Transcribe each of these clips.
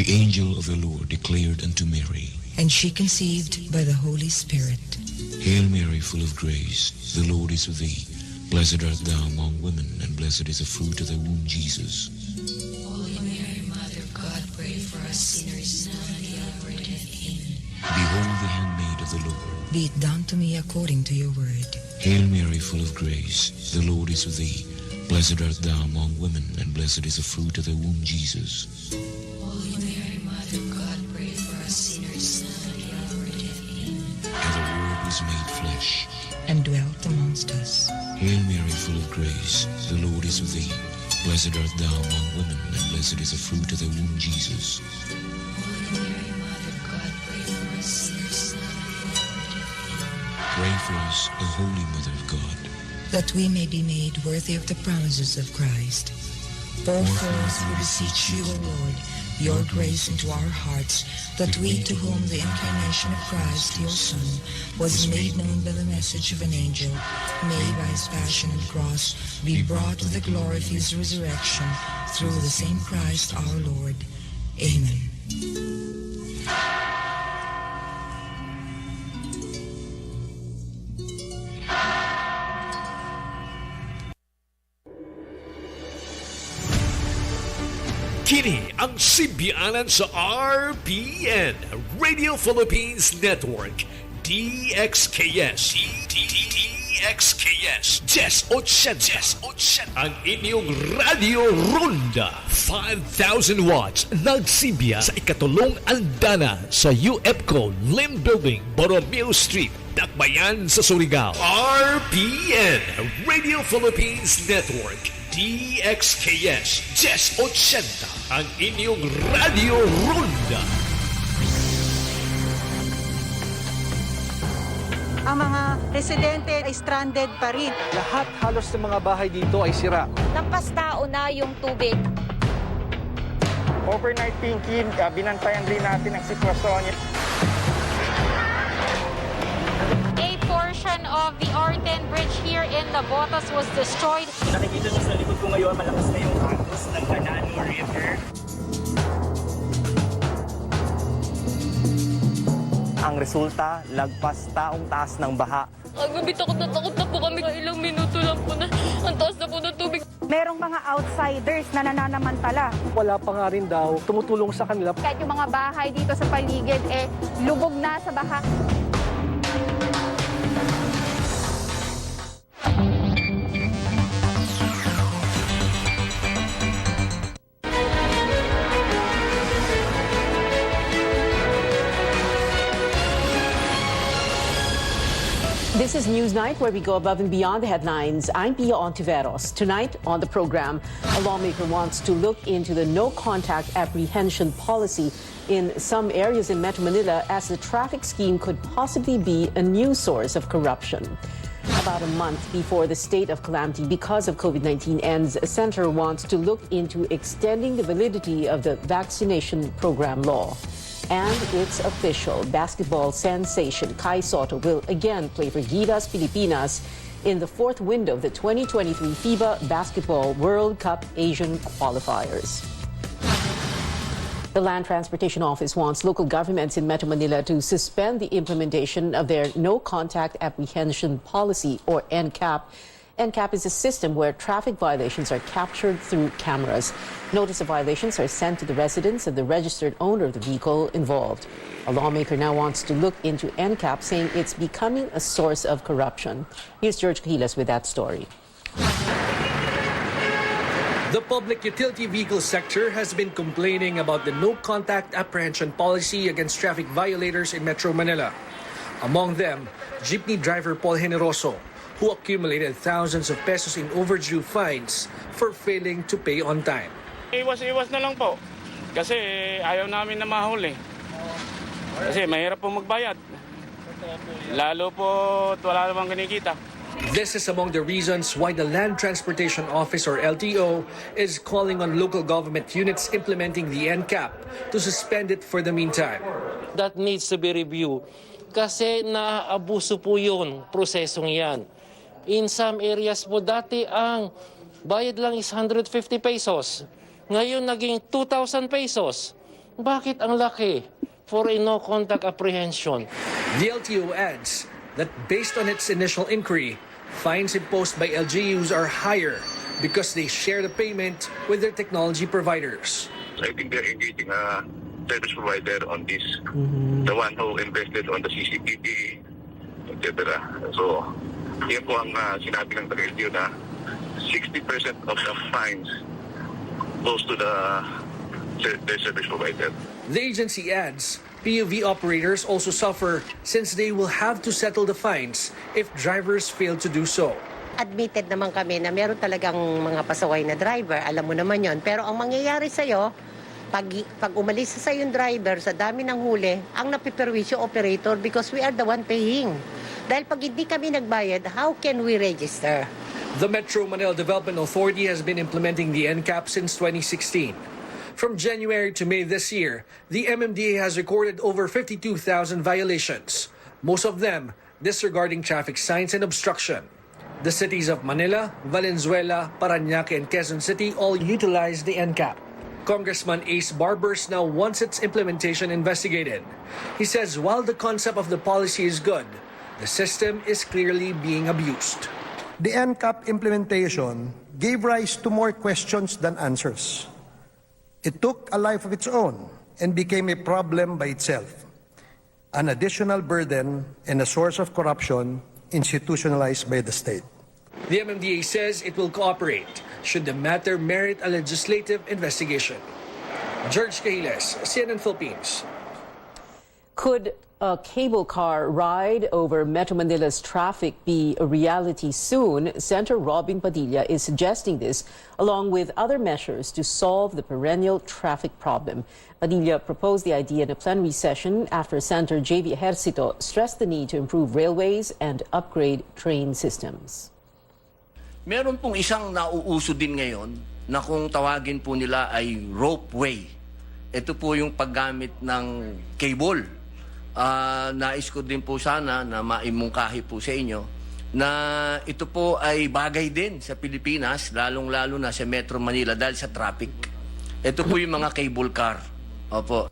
The angel of the Lord declared unto Mary, and she conceived by the Holy Spirit. Hail Mary, full of grace, the Lord is with thee. Blessed art thou among women, and blessed is the fruit of thy womb, Jesus. Holy Mary, Mother of God, pray for us sinners now and at the hour of death. Amen. Behold the handmaid of the Lord. Be it done to me according to your word. Hail Mary, full of grace, the Lord is with thee. Blessed art thou among women, and blessed is the fruit of thy womb, Jesus. Holy Mary, Mother of God, pray for us sinners now and at the hour of death. Amen. And the Word was made flesh, And dwelt amongst us. Hail Mary, full of grace, the Lord is with thee. Blessed art thou among women, and blessed is the fruit of thy womb, Jesus. Holy Mary, Mother of God, pray for us sinners now and at the hour of death. Amen. Pray for us, O Holy Mother of God, that we may be made worthy of the promises of Christ. Pour forth, we beseech you, O Lord, your grace into our hearts, that we, to whom the incarnation of Christ, your Son, was made known by the message of an angel, may by his passion and cross be brought to the glory of his resurrection, through the same Christ our Lord. Amen. Kini ang simbiyanan sa RPN, Radio Philippines Network, DXKS. DXKS 1080. Ang inyong Radio Ronda. 5,000 watts. Nagsimbiya sa ikatulong andana sa UFCO Lim Building, Borromeo Street, Dakbayan sa Surigao. RPN, Radio Philippines Network, DXKS 1080, ang inyong Radio Ronda. Ang mga residente ay stranded pa rin. Lahat halos ng mga bahay dito ay sira. Lampas tao na yung tubig. Overnight thinking, binantayan din natin ang sitwasyon. A portion of the RPN bridge here in Nabotas was destroyed. Nakikita nyo sa likod ko ngayon, malakas na yung agos ng Canano River. Ang resulta, lagpas taong taas ng baha. Gabi takot na po kami. Ilang minuto lang po na ang taas na po ng tubig. Merong mga outsiders na nananamantala. Wala pa nga rin daw tumutulong sa kanila. Kahit yung mga bahay dito sa paligid, lubog na sa baha. This is Newsnight, where we go above and beyond the headlines. I'm Pia Ontiveros. Tonight on the program, a lawmaker wants to look into the no-contact apprehension policy in some areas in Metro Manila, as the traffic scheme could possibly be a new source of corruption. About a month before the state of calamity because of COVID-19 ends, a center wants to look into extending the validity of the vaccination program law. And it's official. Basketball sensation Kai Soto will again play for Gilas Pilipinas in the fourth window of the 2023 FIBA Basketball World Cup Asian qualifiers. The Land Transportation Office wants local governments in Metro Manila to suspend the implementation of their no-contact apprehension policy, or NCAP. NCAP is a system where traffic violations are captured through cameras. Notice of violations are sent to the residence of the registered owner of the vehicle involved. A lawmaker now wants to look into NCAP, saying it's becoming a source of corruption. Here's George Cahilas with that story. The public utility vehicle sector has been complaining about the no-contact apprehension policy against traffic violators in Metro Manila. Among them, jeepney driver Paul Generoso, who accumulated thousands of pesos in overdue fines for failing to pay on time. Iwas na lang po. Kasi ayaw namin na mahuli. Kasi mahirap po magbayad. Lalo po wala namang kinikita. This is among the reasons why the Land Transportation Office, or LTO, is calling on local government units implementing the NCAP to suspend it for the meantime. That needs to be reviewed. Kasi naaabuso po yun, prosesong yan. In some areas po, dati ang bayad lang is 150 pesos. Ngayon naging 2,000 pesos. Bakit ang laki for a no-contact apprehension? The LTO adds that based on its initial inquiry, fines imposed by LGUs are higher because they share the payment with their technology providers. I think they're engaging a service provider on this, the one who invested on the CCTV, etc. So, yan po ang sinabi ng LGU na 60% of the fines goes to their service provider. The agency adds PUV operators also suffer since they will have to settle the fines if drivers fail to do so. Admitted naman kami na meron talagang mga pasaway na driver, alam mo naman yon. Pero ang mangyayari sa'yo, pag umalis sa yung driver sa dami ng huli, ang napiperwisyo operator because we are the one paying. Dahil pag hindi kami nagbayad, how can we register? The Metro Manila Development Authority has been implementing the NCAP since 2016. From January to May this year, the MMDA has recorded over 52,000 violations, most of them disregarding traffic signs and obstruction. The cities of Manila, Valenzuela, Parañaque, and Quezon City all utilize the NCAP. Congressman Ace Barbers now wants its implementation investigated. He says while the concept of the policy is good, the system is clearly being abused. The NCAP implementation gave rise to more questions than answers. It took a life of its own and became a problem by itself, an additional burden and a source of corruption institutionalized by the state. The MMDA says it will cooperate should the matter merit a legislative investigation. George Cahiles, CNN Philippines. Could a cable car ride over Metro Manila's traffic be a reality soon? Senator Robin Padilla is suggesting this along with other measures to solve the perennial traffic problem. Padilla proposed the idea in a plenary session after Senator J.V. Ejercito stressed the need to improve railways and upgrade train systems. Meron pong isang nauuso din ngayon na kung tawagin po nila ay ropeway. Ito po yung paggamit ng cable. Nais ko din po sana na maimungkahi po sa inyo na ito po ay bagay din sa Pilipinas, lalong-lalo na sa Metro Manila dahil sa traffic. Ito po yung mga cable car. Opo.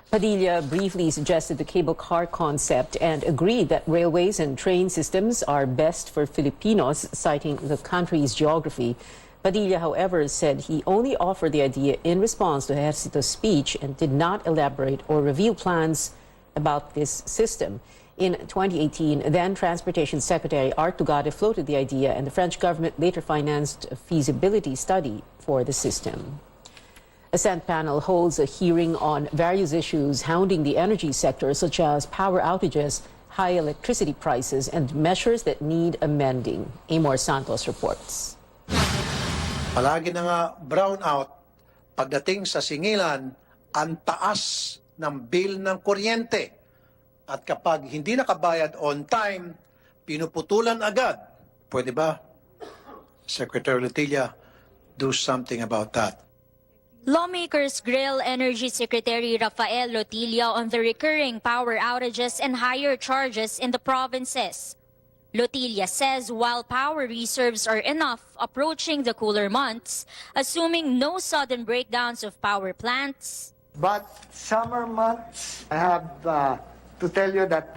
Padilla briefly suggested the cable car concept and agreed that railways and train systems are best for Filipinos, citing the country's geography. Padilla, however, said he only offered the idea in response to Ejercito's speech and did not elaborate or reveal plans about this system. In 2018, then Transportation Secretary Art Tugade floated the idea, and the French government later financed a feasibility study for the system. A Senate panel holds a hearing on various issues hounding the energy sector, such as power outages, high electricity prices, and measures that need amending. Amor Santos reports. Palagi na nga brownout pagdating sa singilan, ang taas ng bill ng kuryente. At kapag hindi nakabayad on time, pinuputulan agad. Pwede ba, Secretary Letilla, do something about that? Lawmakers grill Energy Secretary Rafael Lotilla on the recurring power outages and higher charges in the provinces. Lotilla says while power reserves are enough approaching the cooler months, assuming no sudden breakdowns of power plants. But summer months, I have to tell you that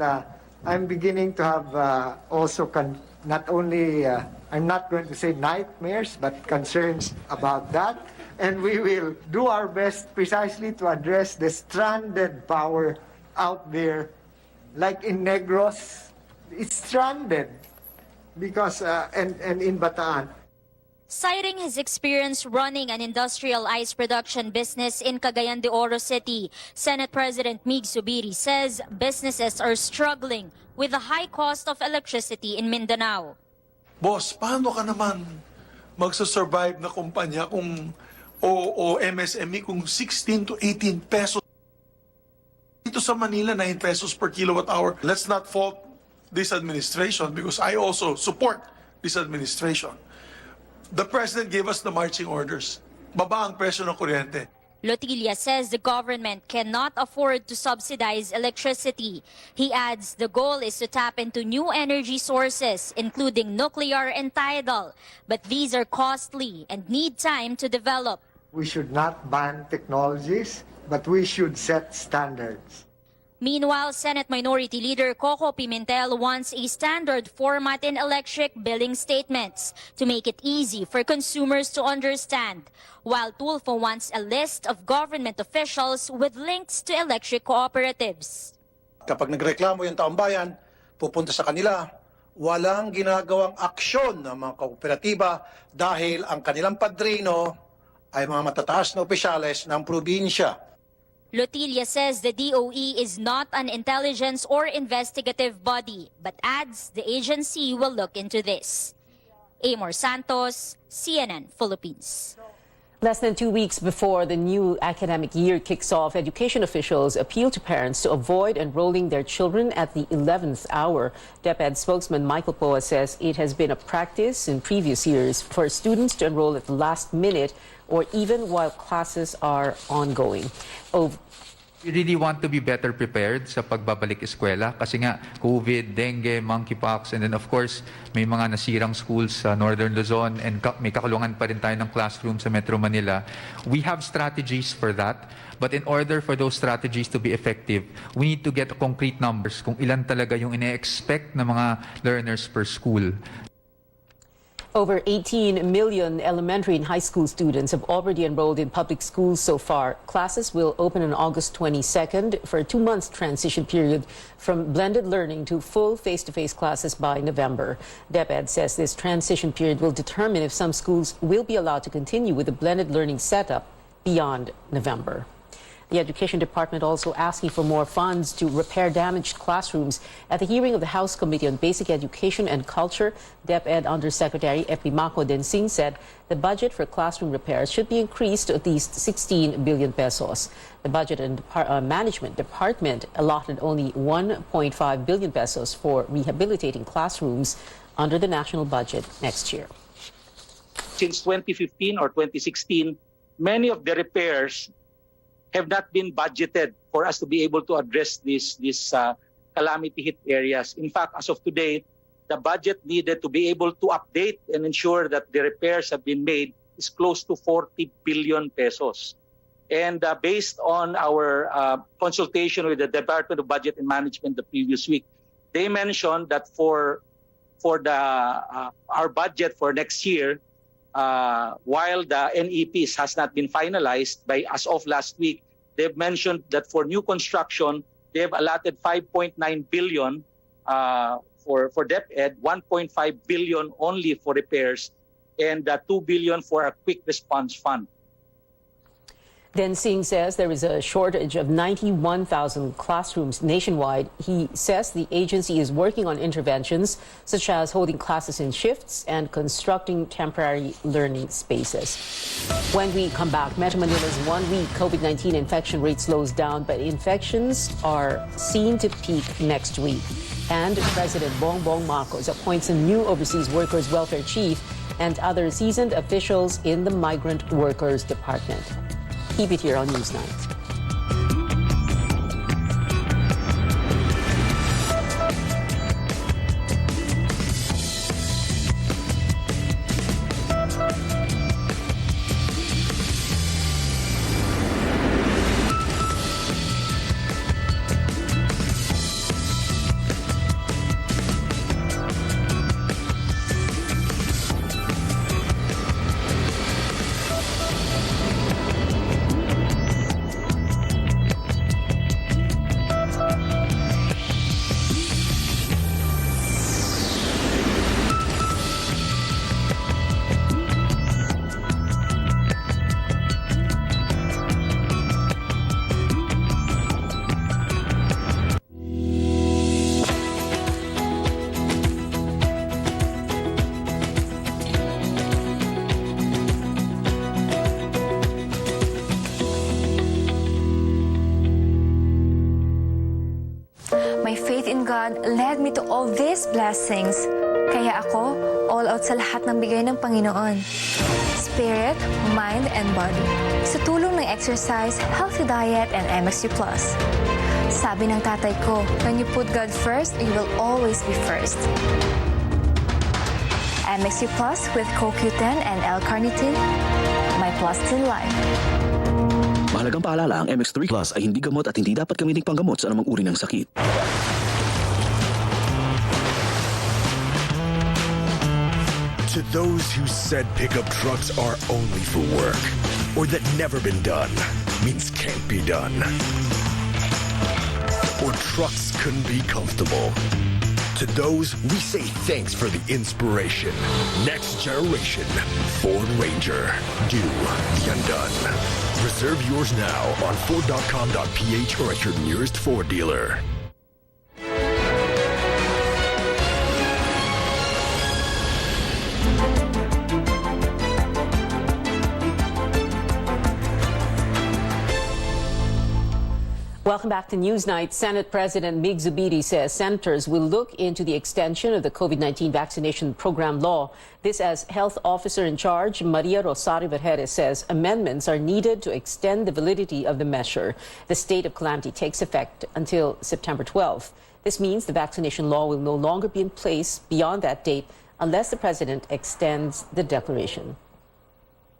I'm beginning to have also not only, I'm not going to say nightmares, but concerns about that. And we will do our best precisely to address the stranded power out there. Like in Negros, it's stranded because, and in Bataan. Citing his experience running an industrial ice production business in Cagayan de Oro City, Senate President Mig Zubiri says businesses are struggling with the high cost of electricity in Mindanao. Boss, paano ka naman magsasurvive na kumpanya kung o MSME kung 16 to 18 pesos? Dito sa Manila, 9 pesos per kilowatt hour. Let's not fault this administration because I also support this administration. The President gave us the marching orders. Baba ang presyo ng kuryente. Lotilla says the government cannot afford to subsidize electricity. He adds the goal is to tap into new energy sources, including nuclear and tidal. But these are costly and need time to develop. We should not ban technologies, but we should set standards. Meanwhile, Senate Minority Leader Coco Pimentel wants a standard format in electric billing statements to make it easy for consumers to understand, while Tulfo wants a list of government officials with links to electric cooperatives. Kapag nagreklamo yung taong bayan, pupunta sa kanila, walang ginagawang aksyon ng mga kooperatiba dahil ang kanilang padrino ay mga matataas na opisyales ng probinsya. Lotilla says the DOE is not an intelligence or investigative body, but adds the agency will look into this. Amor Santos, CNN Philippines. Less than 2 weeks before the new academic year kicks off, education officials appeal to parents to avoid enrolling their children at the 11th hour. DepEd spokesman Michael Poa says it has been a practice in previous years for students to enroll at the last minute or even while classes are ongoing. We really want to be better prepared sa pagbabalik eskwela kasi nga COVID, dengue, monkeypox, and then of course may mga nasirang schools sa Northern Luzon and may kakulungan pa rin tayo ng classroom sa Metro Manila. We have strategies for that, but in order for those strategies to be effective, we need to get concrete numbers kung ilan talaga yung ine-expect na mga learners per school. Over 18 million elementary and high school students have already enrolled in public schools so far. Classes will open on August 22nd for a 2-month transition period from blended learning to full face-to-face classes by November. DepEd says this transition period will determine if some schools will be allowed to continue with the blended learning setup beyond November. The Education Department also asking for more funds to repair damaged classrooms. At the hearing of the House Committee on Basic Education and Culture, DepEd Undersecretary Epimaco Densing said the budget for classroom repairs should be increased to at least 16 billion pesos. The Budget and Management Department allotted only 1.5 billion pesos for rehabilitating classrooms under the national budget next year. Since 2015 or 2016, many of the repairs have not been budgeted for us to be able to address these calamity hit areas. In fact, as of today, the budget needed to be able to update and ensure that the repairs have been made is close to 40 billion pesos. And based on our consultation with the Department of Budget and Management the previous week, they mentioned that for our budget for next year, while the NEPs has not been finalized by as of last week, they've mentioned that for new construction, they've allotted 5.9 billion for DepEd, 1.5 billion only for repairs, and 2 billion for a quick response fund. Densing says there is a shortage of 91,000 classrooms nationwide. He says the agency is working on interventions such as holding classes in shifts and constructing temporary learning spaces. When we come back, Metro Manila's 1-week COVID-19 infection rate slows down, but infections are seen to peak next week. And President Bongbong Marcos appoints a new overseas workers welfare chief and other seasoned officials in the Migrant Workers Department. Keep it here on Newsnight. My faith in God led me to all these blessings. Kaya ako, all out sa lahat ng bigay ng Panginoon. Spirit, mind, and body. Sa tulong ng exercise, healthy diet, and MXU+. Sabi ng tatay ko, when you put God first, you will always be first. MXU+ with CoQ10 and L-carnitine. may plus in life. Mahalagang paalala, ang MX3 Plus ay hindi gamot at hindi dapat gamiting panggamot sa anumang uri ng sakit. To those who said pickup trucks are only for work, or that never been done means can't be done, or trucks couldn't be comfortable. To those, we say thanks for the inspiration. Next generation Ford Ranger. Do the undone. Reserve yours now on Ford.com.ph or at your nearest Ford dealer. Welcome back to Newsnight. Senate President Mig Zubiri says senators will look into the extension of the COVID-19 vaccination program law. This as Health Officer in Charge Maria Rosario Vergeres says amendments are needed to extend the validity of the measure. The state of calamity takes effect until September 12th. This means the vaccination law will no longer be in place beyond that date unless the President extends the declaration.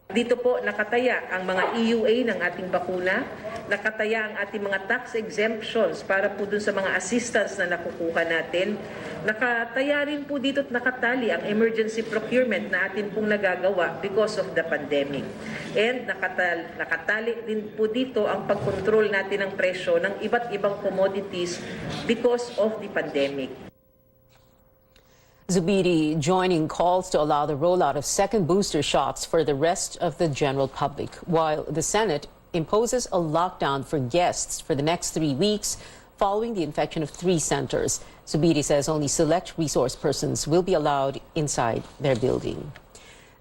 Dito po nakataya ang mga EUA ng ating bakuna, nakataya ang ating mga tax exemptions para po dun sa mga assistance na nakukuha natin. Nakataya rin po dito at nakatali ang emergency procurement na atin pong nagagawa because of the pandemic. And nakatali din po dito ang pagkontrol natin ng presyo ng iba't ibang commodities because of the pandemic. Zubiri joining calls to allow the rollout of second booster shots for the rest of the general public, while the Senate imposes a lockdown for guests for the next 3 weeks following the infection of 3 centers. Zubiri says only select resource persons will be allowed inside their building.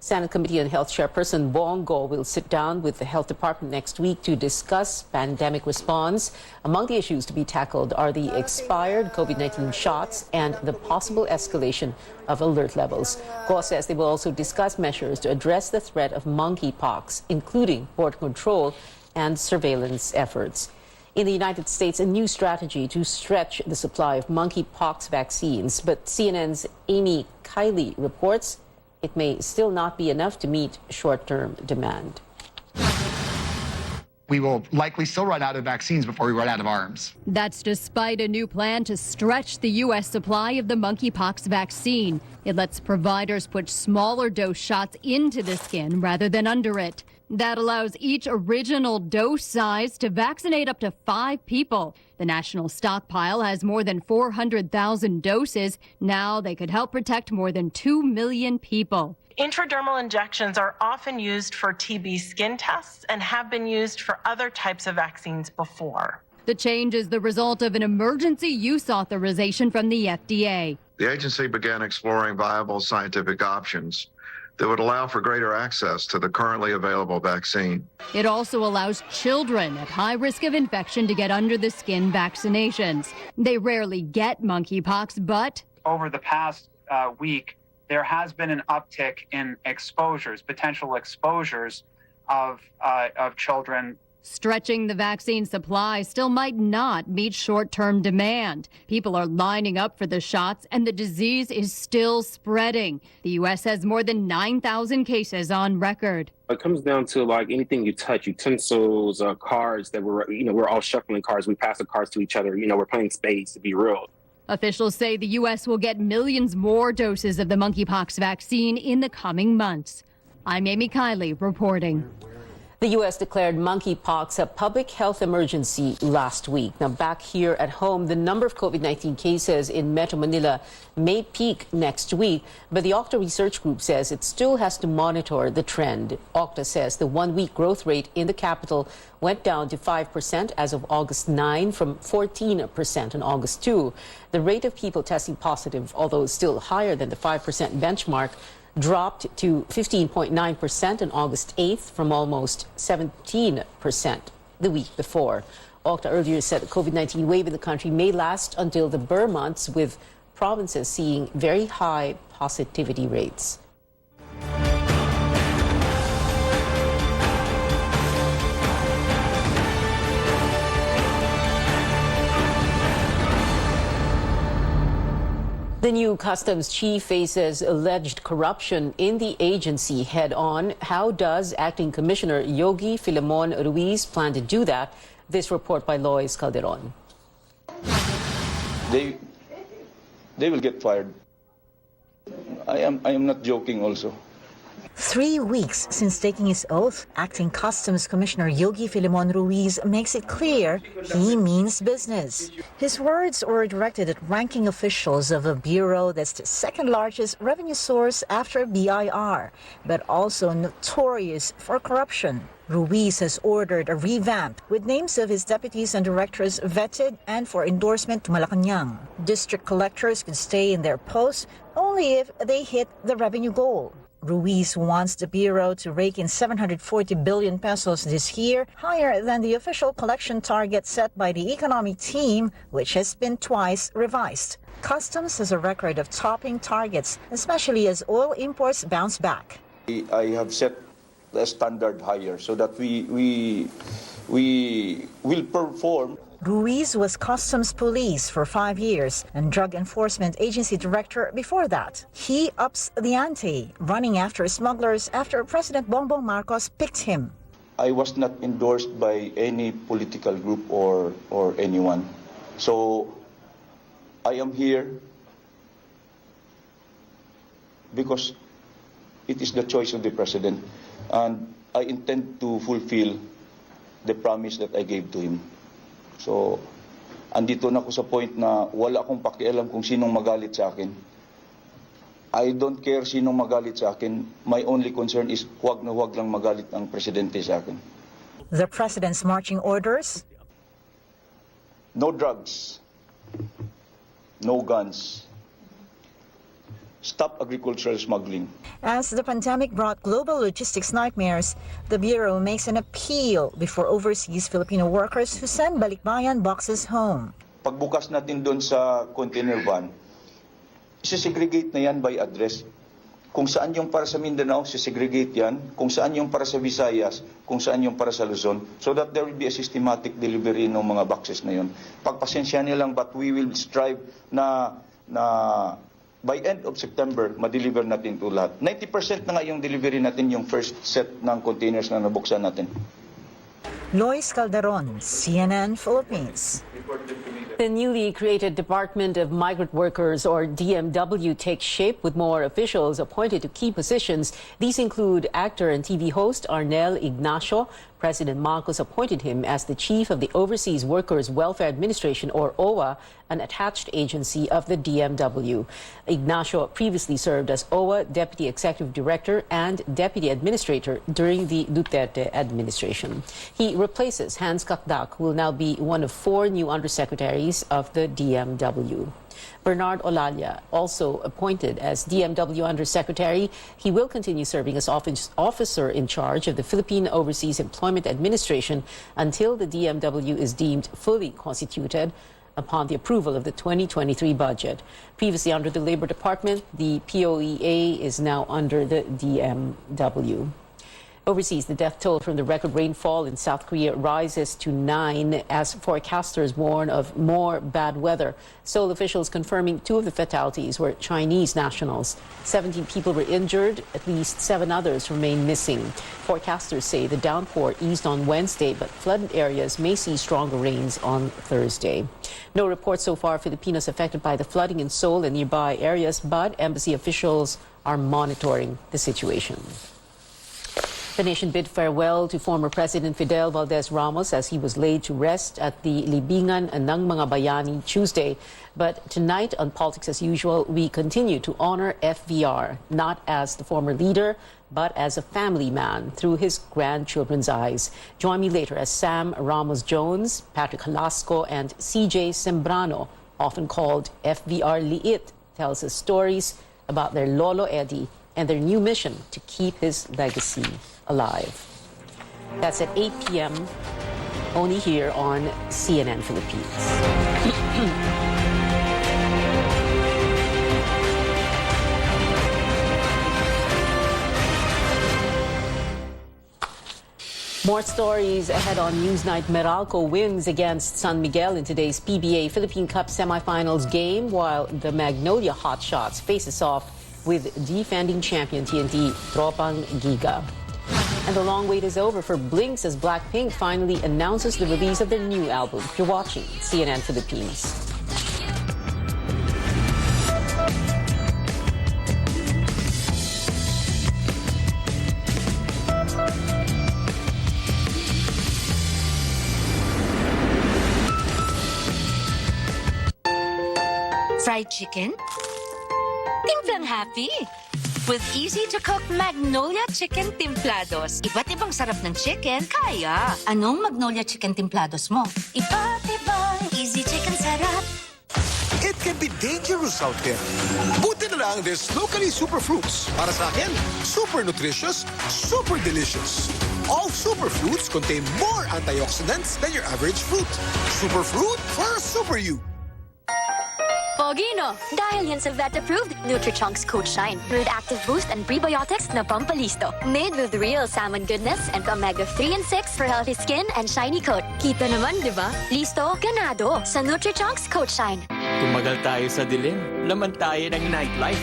Senate Committee on Health Chairperson Bongo will sit down with the Health Department next week to discuss pandemic response. Among the issues to be tackled are the expired COVID-19 shots and the possible escalation of alert levels. Go says they will also discuss measures to address the threat of monkeypox, including border control and surveillance efforts. In the United States, a new strategy to stretch the supply of monkeypox vaccines. But CNN's Amy Kiley reports it may still not be enough to meet short-term demand. We will likely still run out of vaccines before we run out of arms. That's despite a new plan to stretch the U.S. supply of the monkeypox vaccine. It lets providers put smaller dose shots into the skin rather than under it. That allows each original dose size to vaccinate up to 5 people. The national stockpile has more than 400,000 doses. Now they could help protect more than 2 million people. Intradermal injections are often used for TB skin tests and have been used for other types of vaccines before. The change is the result of an emergency use authorization from the FDA. The agency began exploring viable scientific options that would allow for greater access to the currently available vaccine. It also allows children at high risk of infection to get under the skin vaccinations. They rarely get monkeypox, but over the past week, there has been an uptick in exposures, potential exposures of children. Stretching the vaccine supply still might not meet short-term demand. People are lining up for the shots, and the disease is still spreading. The U.S. has more than 9,000 cases on record. It comes down to like anything you touch, utensils, cards that we're all shuffling cards. We pass the cards to each other. We're playing spades, to be real. Officials say the U.S. will get millions more doses of the monkeypox vaccine in the coming months. I'm Amy Kiley reporting. The U.S. declared monkeypox a public health emergency last week. Now, back here at home, the number of COVID-19 cases in Metro Manila may peak next week, but the Octa Research Group says it still has to monitor the trend. Octa says the one-week growth rate in the capital went down to 5% as of August 9 from 14% on August 2. The rate of people testing positive, although still higher than the 5% benchmark, dropped to 15.9% on August 8th from almost 17% the week before. Octa earlier said the COVID-19 wave in the country may last until the Burr months, with provinces seeing very high positivity rates. The new customs chief faces alleged corruption in the agency head-on. How does Acting Commissioner Yogi Filemon Ruiz plan to do that? This report by Lois Calderon. They will get fired. I am not joking also. 3 weeks since taking his oath, Acting Customs Commissioner Yogi Filemon Ruiz makes it clear he means business. His words were directed at ranking officials of a bureau that's the second largest revenue source after BIR, but also notorious for corruption. Ruiz has ordered a revamp with names of his deputies and directors vetted and for endorsement to Malacanang. District collectors could stay in their posts only if they hit the revenue goal. Ruiz wants the Bureau to rake in 740 billion pesos this year, higher than the official collection target set by the economic team, which has been twice revised. Customs has a record of topping targets, especially as oil imports bounce back. I have set the standard higher so that we will perform. Ruiz was Customs Police for 5 years and Drug Enforcement Agency Director before that. He ups the ante, running after smugglers after President Bongbong Marcos picked him. I was not endorsed by any political group or anyone. So I am here because it is the choice of the President, and I intend to fulfill the promise that I gave to him. So, andito na ako sa point na wala akong pakialam kung sinong magalit sa akin. I don't care sinong magalit sa akin. My only concern is huwag na huwag lang magalit ang presidente sa akin. The President's marching orders? No drugs. No guns. Stop agricultural smuggling. As the pandemic brought global logistics nightmares, the Bureau makes an appeal before overseas Filipino workers who send balikbayan boxes home. Pagbukas natin doon sa container van, isesegregate na yan by address. Kung saan yung para sa Mindanao, sesegregate yan. Kung saan yung para sa Visayas, kung saan yung para sa Luzon, so that there will be a systematic delivery ng mga boxes na yun. Pagpasensya niya lang, but we will strive na by end of September, ma-deliver natin ito lahat. 90% na nga yung delivery natin, yung first set ng containers na nabuksan natin. Lois Calderon, CNN Philippines. The newly created Department of Migrant Workers, or DMW, takes shape with more officials appointed to key positions. These include actor and TV host Arnel Ignacio. President Marcos appointed him as the chief of the Overseas Workers Welfare Administration, or OWA, an attached agency of the DMW. Ignacio previously served as OWA Deputy Executive Director and Deputy Administrator during the Duterte administration. He replaces Hans Kakdak, who will now be one of 4 new undersecretaries of the DMW. Bernard Olalia, also appointed as DMW Undersecretary. He will continue serving as officer in charge of the Philippine Overseas Employment Administration until the DMW is deemed fully constituted upon the approval of the 2023 budget. Previously under the Labor Department, the POEA is now under the DMW. Overseas, the death toll from the record rainfall in South Korea rises to 9 as forecasters warn of more bad weather. Seoul officials confirming 2 of the fatalities were Chinese nationals. 17 people were injured, at least 7 others remain missing. Forecasters say the downpour eased on Wednesday, but flooded areas may see stronger rains on Thursday. No reports so far of Filipinos affected by the flooding in Seoul and nearby areas, but embassy officials are monitoring the situation. The nation bid farewell to former President Fidel Valdez Ramos as he was laid to rest at the Libingan ng Mga Bayani Tuesday. But tonight on Politics as Usual, we continue to honor FVR, not as the former leader, but as a family man through his grandchildren's eyes. Join me later as Sam Ramos-Jones, Patrick Halasco, and CJ Sembrano, often called FVR Liit, tells us stories about their Lolo Eddie and their new mission to keep his legacy alive. That's at 8 p.m. only here on CNN Philippines. More stories ahead on Newsnight. Meralco wins against San Miguel in today's PBA Philippine Cup semifinals game, while the Magnolia Hotshots faces off with defending champion TNT Tropang Giga. And the long wait is over for Blinks as Blackpink finally announces the release of their new album. You're watching CNN Philippines. Fried chicken? Timplang happy! With easy-to-cook Magnolia Chicken Timplados. Iba't ibang sarap ng chicken, kaya. Anong Magnolia Chicken Timplados mo? Iba't ibang easy chicken sarap. It can be dangerous out there. Buti na lang there's locally superfruits. Para sa akin, super nutritious, super delicious. All superfruits contain more antioxidants than your average fruit. Superfruit for a super you. Pogino! Dahil yan sa vet-approved Nutri-Chunks Coat Shine with active boost and prebiotics na pampalisto. Made with real salmon goodness and omega-3 and 6 for healthy skin and shiny coat. Kita naman, di ba? Listo, ganado sa Nutri-Chunks Coat Shine. Tumagal tayo sa dilim, laman tayo ng nightlife.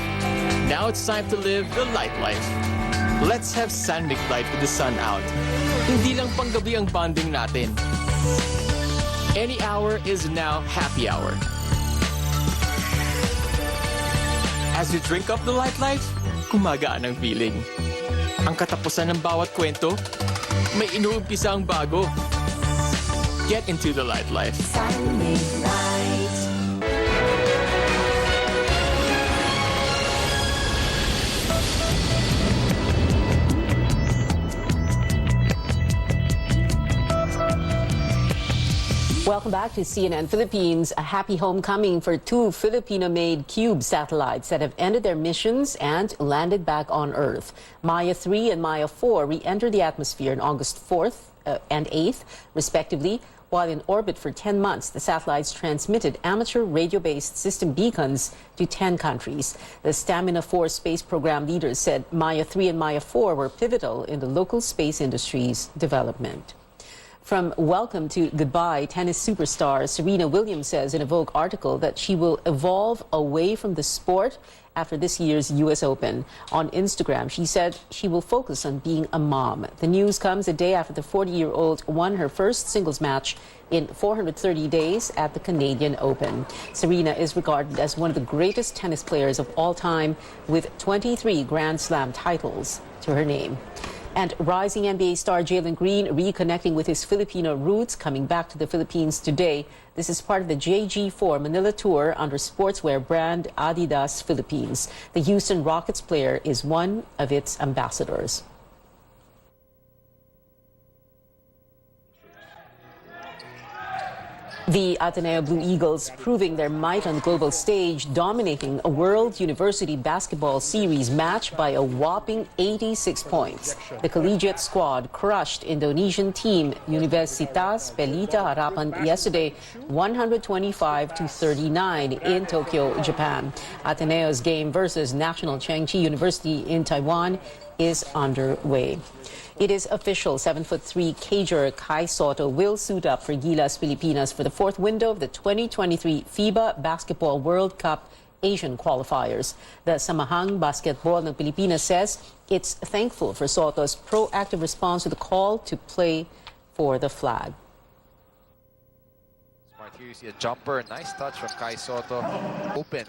Now it's time to live the light life. Let's have San Mig Light with the sun out. Hindi lang panggabi ang bonding natin. Any hour is now happy hour. As you drink up the light life, gumagaan ang feeling. Ang katapusan ng bawat kwento, may inuumpisa ang bago. Get into the light life. Sunday night. Welcome back to CNN Philippines. A happy homecoming for two Filipino-made Cube satellites that have ended their missions and landed back on Earth. Maya 3 and Maya 4 re-entered the atmosphere on August 4th and 8th, respectively. While in orbit for 10 months, the satellites transmitted amateur radio-based system beacons to 10 countries. The Stamina 4 space program leaders said Maya 3 and Maya 4 were pivotal in the local space industry's development. From welcome to goodbye, tennis superstar Serena Williams says in a Vogue article that she will evolve away from the sport after this year's U.S. Open. On Instagram, she said she will focus on being a mom. The news comes a day after the 40-year-old won her first singles match in 430 days at the Canadian Open. Serena is regarded as one of the greatest tennis players of all time, with 23 Grand Slam titles to her name. And rising NBA star Jalen Green reconnecting with his Filipino roots, coming back to the Philippines today. This is part of the JG4 Manila tour under sportswear brand Adidas Philippines. The Houston Rockets player is one of its ambassadors. The Ateneo Blue Eagles proving their might on the global stage, dominating a World University Basketball Series match by a whopping 86 points. The collegiate squad crushed Indonesian team Universitas Pelita Harapan yesterday 125-39 in Tokyo, Japan. Ateneo's game versus National Chengchi University in Taiwan is underway. It is official, 7'3" cager Kai Soto will suit up for Gilas Pilipinas for the fourth window of the 2023 FIBA Basketball World Cup Asian qualifiers. The Samahang Basketball ng Pilipinas says it's thankful for Soto's proactive response to the call to play for the flag. Here you see a jumper, nice touch from Kai Soto, open.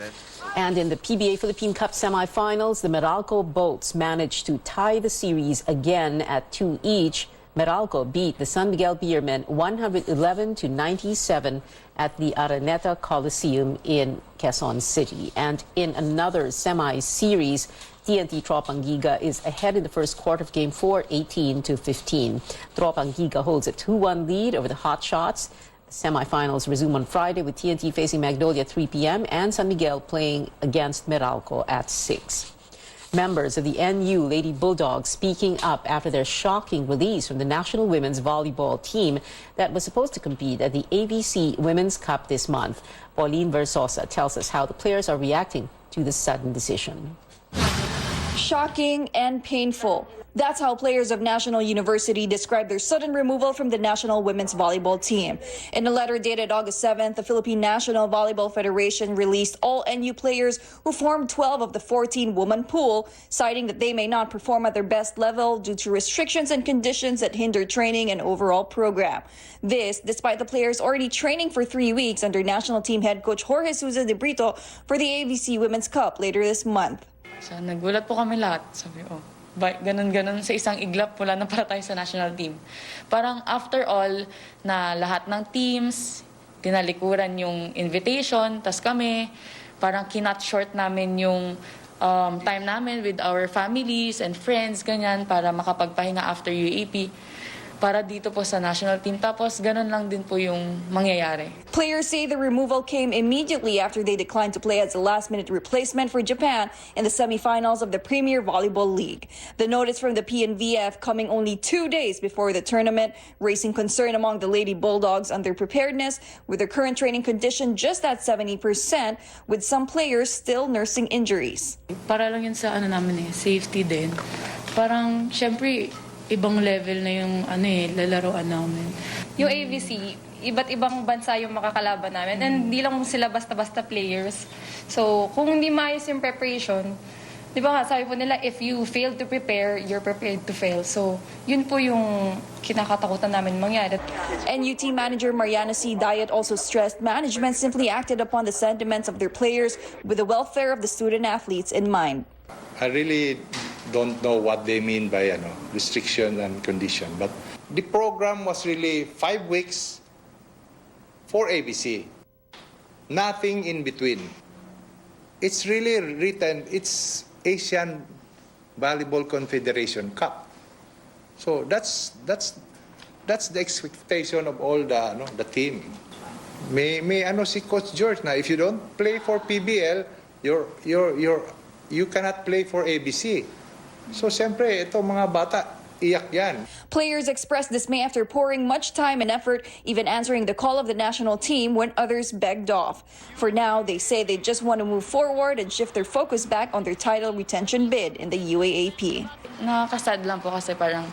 And in the PBA Philippine Cup semifinals, the Meralco Bolts managed to tie the series again at 2 each. Meralco beat the San Miguel Beermen 111-97 at the Araneta Coliseum in Quezon City. And in another semi-series, TNT Tropang Giga is ahead in the first quarter of Game 4, 18-15. Tropang Giga holds a 2-1 lead over the Hotshots. Semifinals resume on Friday with TNT facing Magnolia at 3 p.m. and San Miguel playing against Meralco at 6. Members of the NU Lady Bulldogs speaking up after their shocking release from the national women's volleyball team that was supposed to compete at the ABC Women's Cup this month. Pauline Versosa tells us how the players are reacting to the sudden decision. Shocking and painful. That's how players of National University described their sudden removal from the national women's volleyball team. In a letter dated August 7th, the Philippine National Volleyball Federation released all NU players who formed 12 of the 14-woman pool, citing that they may not perform at their best level due to restrictions and conditions that hinder training and overall program. This, despite the players already training for 3 weeks under national team head coach Jorge Souza de Brito for the ABC Women's Cup later this month. So, nagulat po kami lahat. Sabi, ganun-ganun sa isang iglap, wala na para tayo sa national team. Parang after all, na lahat ng teams, tinalikuran yung invitation, tas kami, parang kinut short namin yung time namin with our families and friends, ganyan, para makapagpahinga after UAP. Para dito po sa national team. Tapos ganun lang din po yung mangyayari. Players say the removal came immediately after they declined to play as a last-minute replacement for Japan in the semifinals of the Premier Volleyball League. The notice from the PNVF coming only 2 days before the tournament, raising concern among the Lady Bulldogs on their preparedness with their current training condition just at 70%, with some players still nursing injuries. Para lang yun sa safety din. Parang, syempre, ibang level na yung lalaroan namin. Yung AVC, iba't ibang bansa yung makakalaban namin. And hindi lang sila basta-basta players. So, kung hindi maayos yung preparation, di ba nga, sabi po nila, if you fail to prepare, you're prepared to fail. So, yun po yung kinakatakutan namin mangyari. NUT manager Mariana C. Diet also stressed management simply acted upon the sentiments of their players with the welfare of the student athletes in mind. I really don't know what they mean by restriction and condition. But the program was really 5 weeks for ABC. Nothing in between. It's really written, it's Asian Volleyball Confederation Cup. So that's the expectation of all the team. May si Coach George na if you don't play for PBL, you cannot play for ABC. So, siyempre, ito mga bata, iyak yan. Players expressed dismay after pouring much time and effort, even answering the call of the national team when others begged off. For now, they say they just want to move forward and shift their focus back on their title retention bid in the UAAP. Nakakasad lang po kasi parang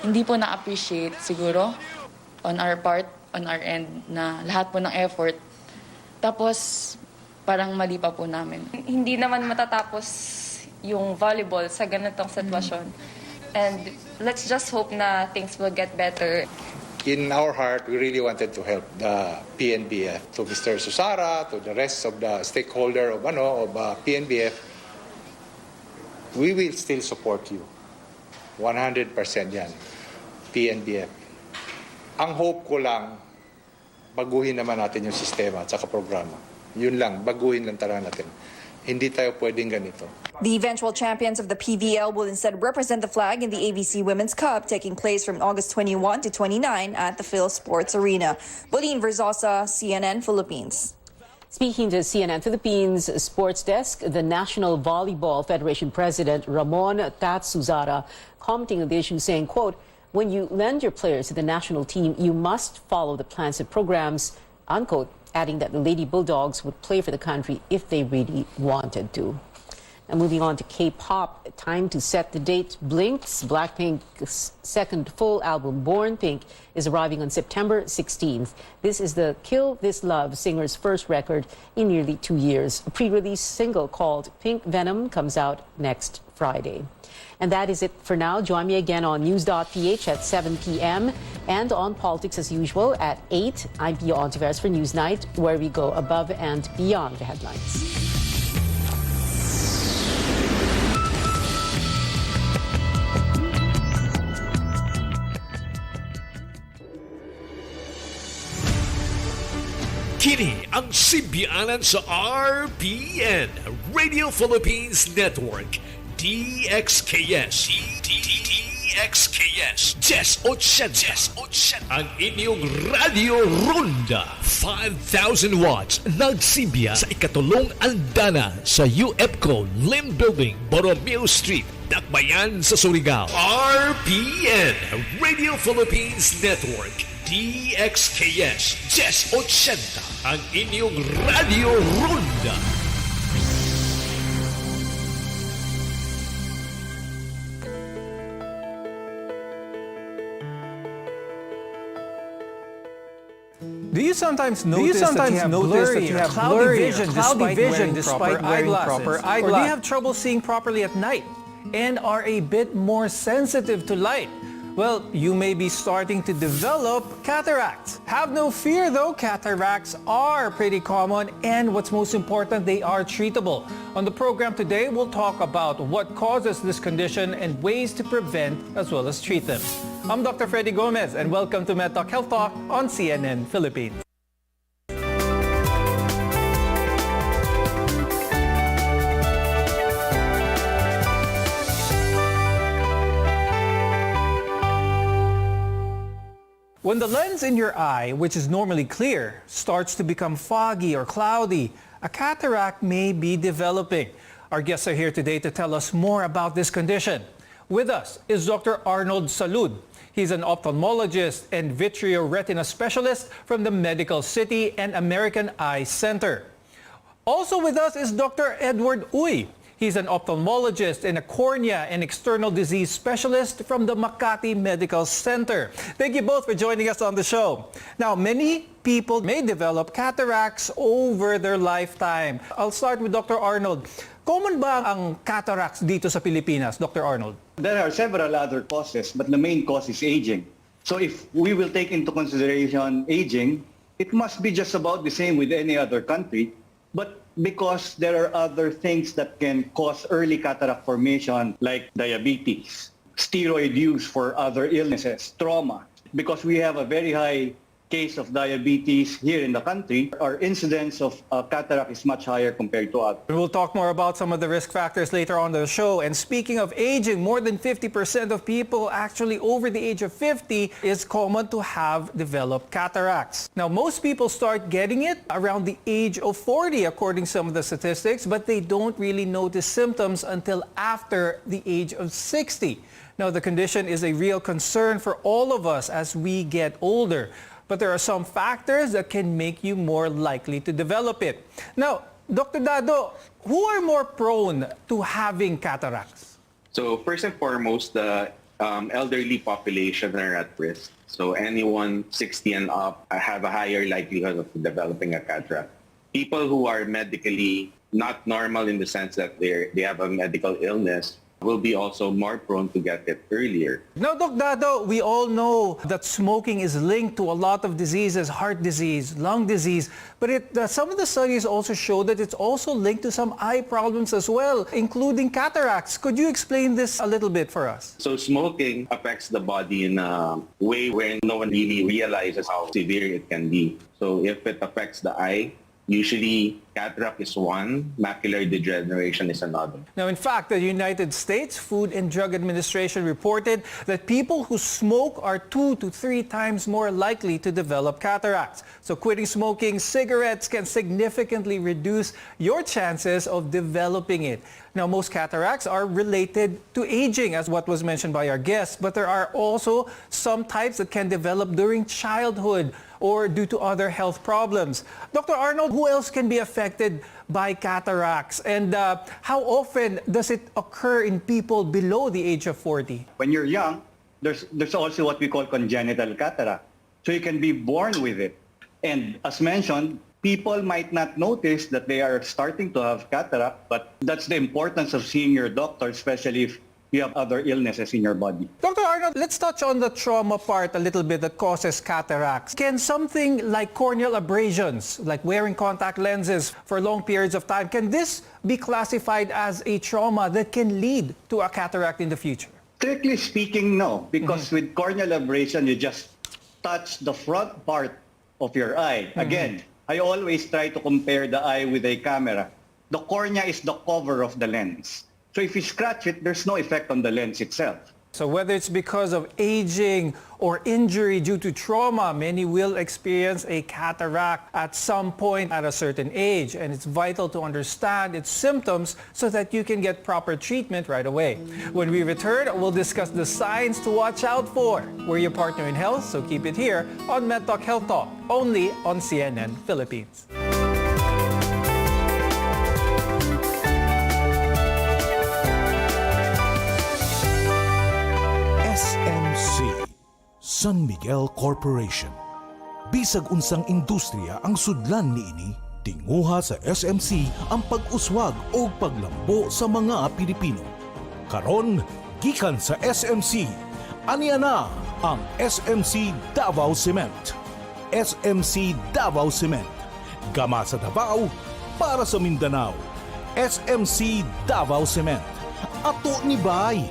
hindi po na-appreciate siguro on our part, on our end, na lahat po ng effort. Tapos, parang mali pa po namin. Hindi naman matatapos yung volleyball sa ganitong sitwasyon. And let's just hope na things will get better. In our heart, we really wanted to help the PNBF. To Mr. Susara, to the rest of the stakeholder of PNBF, we will still support you. 100% yan. PNBF. Ang hope ko lang, baguhin naman natin yung sistema at saka programa. Yun lang, baguhin lang talaga natin. Hindi tayo pwedeng ganito. The eventual champions of the PVL will instead represent the flag in the ABC Women's Cup, taking place from August 21 to 29 at the Phil Sports Arena. Bolin Verzosa, CNN Philippines. Speaking to CNN Philippines Sports Desk, the National Volleyball Federation President Ramon Tatsuzara commenting on the issue saying, quote, when you lend your players to the national team, you must follow the plans and programs, unquote, adding that the Lady Bulldogs would play for the country if they really wanted to. And moving on to K-pop, time to set the date. Blink's Blackpink's second full album, Born Pink, is arriving on September 16th. This is the Kill This Love singer's first record in nearly 2 years. A pre-release single called Pink Venom comes out next Friday. And that is it for now. Join me again on news.ph at 7 p.m. and on Politics as usual at 8. I'm Pia Ontiveros for Newsnight, where we go above and beyond the headlines. Kini ang simbianan sa RPN, Radio Philippines Network, DXKS. DXKS 1080. Ang inyong Radio Ronda. 5,000 watts. Nagsimbiya sa ikatulong andana sa UFCO Lim Building, Borromeo Street, Dakbayan sa Surigao. RPN, Radio Philippines Network. DXKS 1080, ang inyong Radio Ronda. sometimes notice that you have cloudy vision despite wearing proper eyeglasses? Or do you have trouble seeing properly at night and are a bit more sensitive to light? Well, you may be starting to develop cataracts. Have no fear though, cataracts are pretty common and what's most important, they are treatable. On the program today, we'll talk about what causes this condition and ways to prevent as well as treat them. I'm Dr. Freddy Gomez and welcome to MedTalk Health Talk on CNN Philippines. When the lens in your eye, which is normally clear, starts to become foggy or cloudy, a cataract may be developing. Our guests are here today to tell us more about this condition. With us is Dr. Arnold Salud. He's an ophthalmologist and vitreoretina specialist from the Medical City and American Eye Center. Also with us is Dr. Edward Uy. He's an ophthalmologist and a cornea and external disease specialist from the Makati Medical Center. Thank you both for joining us on the show. Now, many people may develop cataracts over their lifetime. I'll start with Dr. Arnold. Common ba ang cataracts dito sa Pilipinas, Dr. Arnold? There are several other causes, but the main cause is aging. So if we will take into consideration aging, it must be just about the same with any other country. But because there are other things that can cause early cataract formation like diabetes, steroid use for other illnesses, trauma. Because we have a very high case of diabetes here in the country, our incidence of cataract is much higher compared to others. We'll talk more about some of the risk factors later on the show. And speaking of aging, more than 50% of people actually over the age of 50 is common to have developed cataracts. Now, most people start getting it around the age of 40, according to some of the statistics, but they don't really notice symptoms until after the age of 60. Now, the condition is a real concern for all of us as we get older. But there are some factors that can make you more likely to develop it. Now, Dr. Dado, who are more prone to having cataracts? So first and foremost, the elderly population are at risk. So anyone 60 and up have a higher likelihood of developing a cataract. People who are medically not normal in the sense that they have a medical illness will be also more prone to get it earlier. Now, Dr. Dado, we all know that smoking is linked to a lot of diseases, heart disease, lung disease, but some of the studies also show that it's also linked to some eye problems as well, including cataracts. Could you explain this a little bit for us? So smoking affects the body in a way where no one really realizes how severe it can be. So if it affects the eye, usually cataract is one, macular degeneration is another. Now, in fact, the United States Food and Drug Administration reported that people who smoke are 2 to 3 times more likely to develop cataracts. So quitting smoking cigarettes can significantly reduce your chances of developing it. Now, most cataracts are related to aging, as what was mentioned by our guests, but there are also some types that can develop during childhood or due to other health problems. Dr. Arnold, who else can be affected by cataracts? And how often does it occur in people below the age of 40? When you're young, there's also what we call congenital cataract. So you can be born with it. And as mentioned, people might not notice that they are starting to have cataract, but that's the importance of seeing your doctor, especially if you have other illnesses in your body. Dr. Arnold, let's touch on the trauma part a little bit that causes cataracts. Can something like corneal abrasions, like wearing contact lenses for long periods of time, can this be classified as a trauma that can lead to a cataract in the future? Strictly speaking, no, because with corneal abrasion, you just touch the front part of your eye. Again, I always try to compare the eye with a camera. The cornea is the cover of the lens. So if you scratch it, there's no effect on the lens itself. So whether it's because of aging or injury due to trauma, many will experience a cataract at some point at a certain age. And it's vital to understand its symptoms so that you can get proper treatment right away. When we return, we'll discuss the signs to watch out for. We're your partner in health, so keep it here on MedTalk Health Talk, only on CNN Philippines. SMC, San Miguel Corporation. Bisag unsang industriya ang sudlan niini, tinguha sa SMC ang pag-uswag o paglambo sa mga Pilipino. Karon, gikan sa SMC, aniya na ang SMC Davao Cement. SMC Davao Cement. Gama sa Davao, para sa Mindanao. SMC Davao Cement. Ato ni Bay.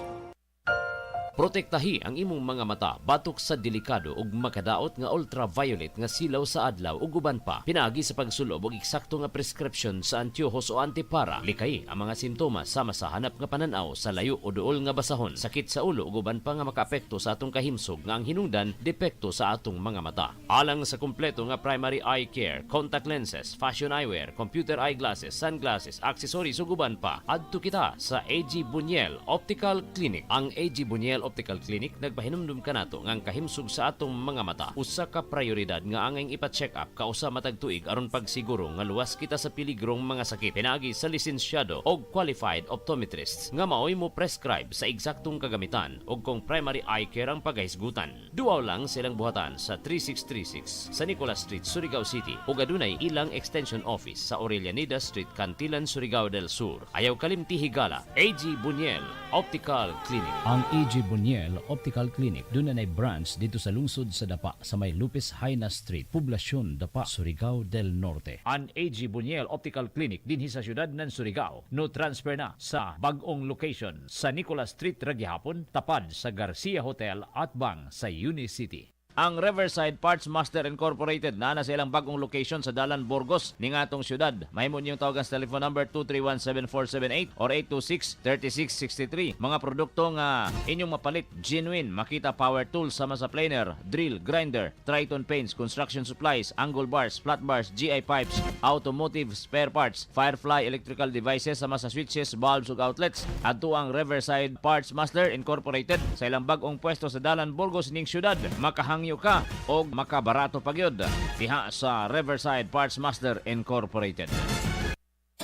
Protektahi ang imong mga mata batok sa delikado ug makadaot nga ultraviolet nga silaw sa adlaw ug uban pa. Pinaagi sa pagsulob og eksakto nga prescription sa antiyohos o antipara. Likay ang mga simptomas sama sa hanap nga pananaw sa layo o duol nga basahon, sakit sa ulo ug uban pa nga makaapekto sa atong kahimsog nga ang hinungdan depekto sa atong mga mata. Alang sa kumpleto nga primary eye care, contact lenses, fashion eyewear, computer eyeglasses, sunglasses, accessories ug uban pa, adto kita sa AG Buñuel Optical Clinic. Ang AG Buñuel Optical Clinic nagpahinumdum kanato nga ang kahimsog sa atong mga mata usa ka prioridad nga angay ipa-check up kausa matag tuig aron pagsiguro nga luwas kita sa piligrong mga sakit. Pinaagi sa lisensyado og qualified optometrists nga maoy mo prescribe sa eksaktong kagamitan ug kung primary eye care ang paghisgutan. Duaw lang silang buhatan sa 3636 sa Nicolas Street, Surigao City ug adunay ilang extension office sa Aurelianida Street, Cantilan, Surigao del Sur. Ayaw kalimti higala, AG Buñuel Optical Clinic. Ang AG Buñuel Optical Clinic doon na branch dito sa lungsod sa Dapa sa may Lupis Haina Street, Poblasyon Dapa, Surigao del Norte. Ang AG Buñuel Optical Clinic dinhi sa siyudad ng Surigao no transfer na sa bag-ong location sa Nicolas Street Ragyahapon, tapad sa Garcia Hotel at bang sa Unicity. Ang Riverside Parts Master Incorporated na sa ilang bagong location sa Dalan, Burgos ning atong syudad. Mahimo niyong tawagan sa telephone number 231-7478 or 826-3663. Mga produkto nga inyong mapalit, genuine Makita Power Tools sama sa planer, drill, grinder, Triton Paints, construction supplies, angle bars, flat bars, GI pipes, automotive spare parts, Firefly electrical devices sama sa switches, bulbs ug outlets. Adto ang Riverside Parts Master Incorporated sa ilang bagong pwesto sa Dalan, Burgos ning syudad. Makahangyo ka o makabarato pagyod diha sa Riverside Parts Master Incorporated.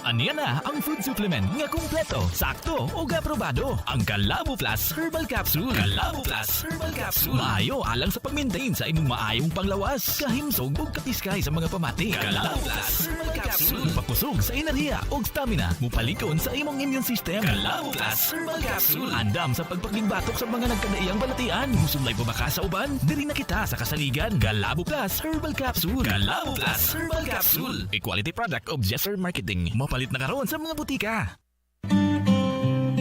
Aniya na ang food supplement nga kumpleto, sakto o aprobado. Ang Calabo Plus Herbal Capsule. Calabo Plus Herbal Capsule. Maayo alang sa pag-maintain sa imong maayong panglawas, kahimsog ug kapiskay sa mga pamati. Calabo Plus Herbal Capsule. Pakusog sa enerhiya ug stamina. Mupalikon sa imong immune system. Calabo Plus Herbal Capsule. Andam sa pagpakigbatok sa mga nagkadaiyang balatian. Musulay pa baka sa uban? Diri na kita sa kasaligan. Calabo Plus Herbal Capsule. Calabo Plus Herbal Capsule. A quality product of Jesser Marketing. Palit na karon sa mga butika.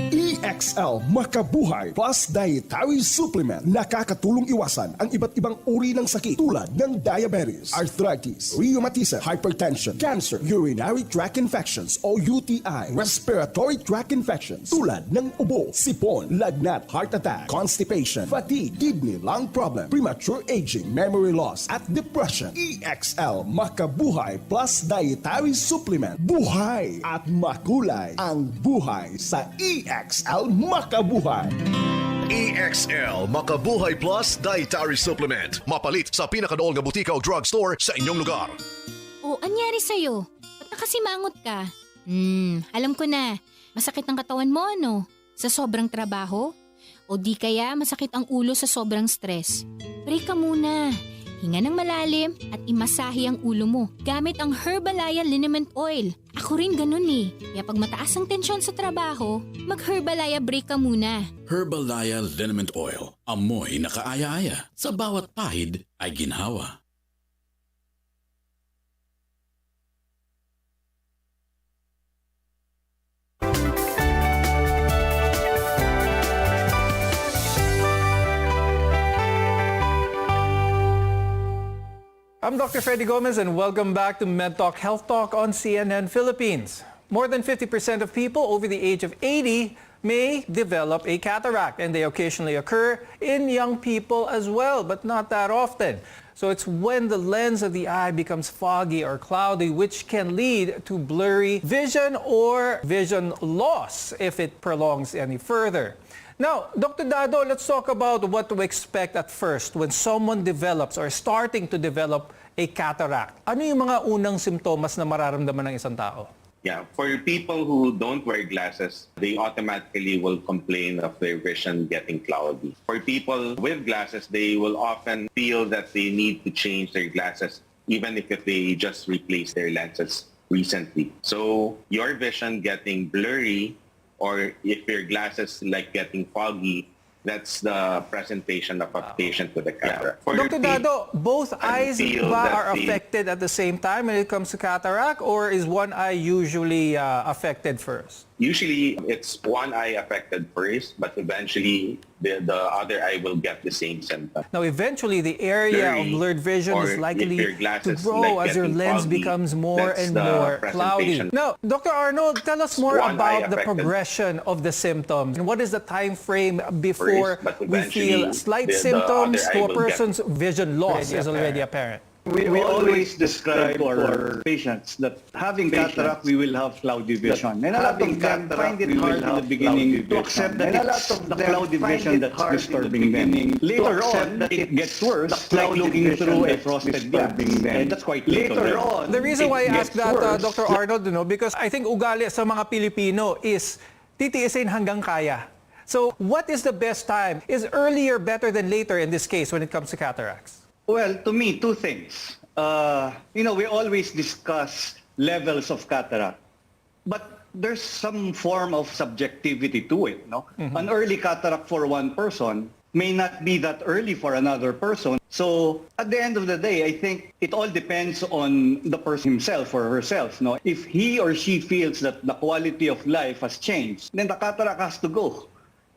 EXL Makabuhay Plus Dietary Supplement. Nakakatulong iwasan ang iba't ibang uri ng sakit tulad ng diabetes, arthritis, rheumatism, hypertension, cancer, urinary tract infections o UTI, respiratory tract infections tulad ng ubo, sipon, lagnat, heart attack, constipation, fatigue, kidney, lung problem, premature aging, memory loss at depression. EXL Makabuhay Plus Dietary Supplement. Buhay at makulay ang buhay sa EXL Makabuhay. EXL Makabuhay Plus Dietary Supplement. Mapalit sa pinakadool nga butika o drugstore sa inyong lugar. O, anyari sa'yo? Ba't nakasimangot ka? Alam ko na. Masakit ang katawan mo, ano? Sa sobrang trabaho? O di kaya masakit ang ulo sa sobrang stress? Break ka muna. Hinga ng malalim at imasahe ang ulo mo gamit ang Herbalaya Liniment Oil. Ako rin ganun eh. Kaya pag mataas ang tensyon sa trabaho, mag-Herbalaya break ka muna. Herbalaya Liniment Oil. Amoy na kaaya-aya. Sa bawat pahid ay ginhawa. I'm Dr. Freddy Gomez and welcome back to MedTalk Health Talk on CNN Philippines. More than 50% of people over the age of 80 may develop a cataract, and they occasionally occur in young people as well, but not that often. So it's when the lens of the eye becomes foggy or cloudy, which can lead to blurry vision or vision loss if it prolongs any further. Now, Dr. Dado, let's talk about what to expect at first when someone develops or starting to develop a cataract. Ano yung mga unang simptomas na mararamdaman ng isang tao? Yeah, for people who don't wear glasses, they automatically will complain of their vision getting cloudy. For people with glasses, they will often feel that they need to change their glasses even if they just replaced their lenses recently. So your vision getting blurry, or if your glasses like getting foggy, that's the presentation of a patient with a cataract. For Dr. Dado, both eyes feel ba that are the- affected at the same time when it comes to cataract, or is one eye usually affected first? Usually, it's one eye affected first, but eventually the other eye will get the same symptom. Now, eventually, the area of Blurry, blurred vision or is if likely your to glasses grow like as your getting lens foggy, becomes more that's and the more cloudy. presentation. Now, Dr. Arnold, tell us more One eye about the affected progression of the symptoms. And what is the time frame before First, but we feel eventually, slight the symptoms other to eye a will get person's vision loss is already apparent? We always describe to our patients that having cataract, we will have cloudy vision. And a lot of them find it hard in the beginning to accept that it's the cloudy vision that's disturbing them. Later on, it gets worse, like looking through a frosted glass. And that's quite later on. The reason why I asked that, Dr. Arnold, because I think ugali sa mga Pilipino is titiisin hanggang kaya. So what is the best time? Is earlier better than later in this case when it comes to cataracts? Well, to me, two things. We always discuss levels of cataract, but there's some form of subjectivity to it. No? An early cataract for one person may not be that early for another person. So at the end of the day, I think it all depends on the person himself or herself. No? If he or she feels that the quality of life has changed, then the cataract has to go.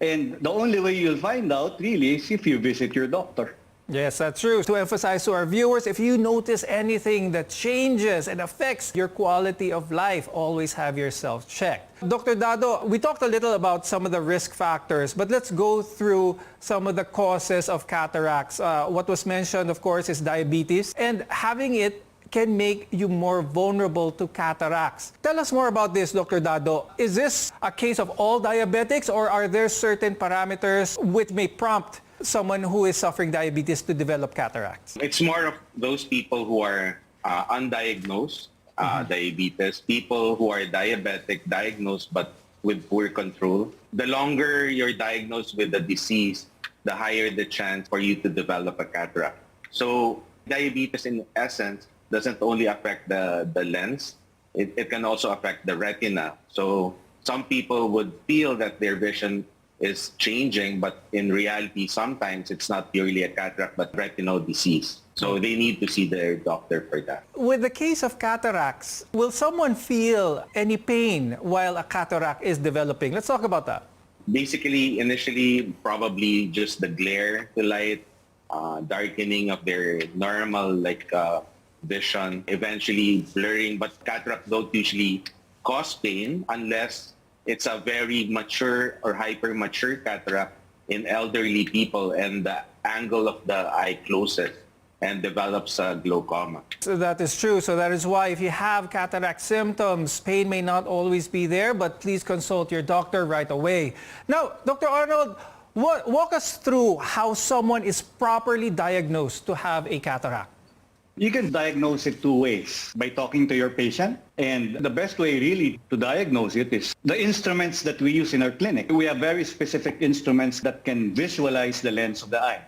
And the only way you'll find out really is if you visit your doctor. Yes, that's true. To emphasize to our viewers, if you notice anything that changes and affects your quality of life, always have yourself checked. Dr. Dado, we talked a little about some of the risk factors, but let's go through some of the causes of cataracts. What was mentioned, of course, is diabetes, and having it can make you more vulnerable to cataracts. Tell us more about this, Dr. Dado. Is this a case of all diabetics, or are there certain parameters which may prompt someone who is suffering diabetes to develop cataracts? It's more of those people who are undiagnosed diabetes, people who are diabetic, diagnosed but with poor control. The longer you're diagnosed with the disease, the higher the chance for you to develop a cataract. So diabetes in essence doesn't only affect the lens, it can also affect the retina. So some people would feel that their vision is changing, but in reality, sometimes it's not purely a cataract, but retinal disease. So they need to see their doctor for that. With the case of cataracts, will someone feel any pain while a cataract is developing? Let's talk about that. Basically, initially, probably just the glare to light, darkening of their normal vision, eventually blurring, but cataract don't usually cause pain unless it's a very mature or hyper-mature cataract in elderly people and the angle of the eye closes and develops a glaucoma. So that is true. So that is why if you have cataract symptoms, pain may not always be there, but please consult your doctor right away. Now, Dr. Arnold, walk us through how someone is properly diagnosed to have a cataract. You can diagnose it two ways, by talking to your patient. And the best way really to diagnose it is the instruments that we use in our clinic. We have very specific instruments that can visualize the lens of the eye.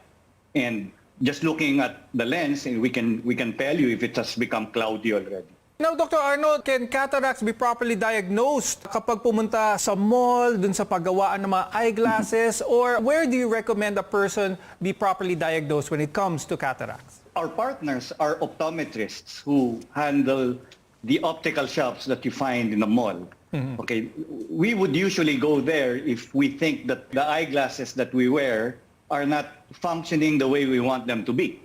And just looking at the lens, we can tell you if it has become cloudy already. Now, Dr. Arnold, can cataracts be properly diagnosed kapag pumunta sa mall, dun sa paggawaan ng mga eyeglasses, or where do you recommend a person be properly diagnosed when it comes to cataracts? Our partners are optometrists who handle the optical shops that you find in the mall. Okay, we would usually go there if we think that the eyeglasses that we wear are not functioning the way we want them to be.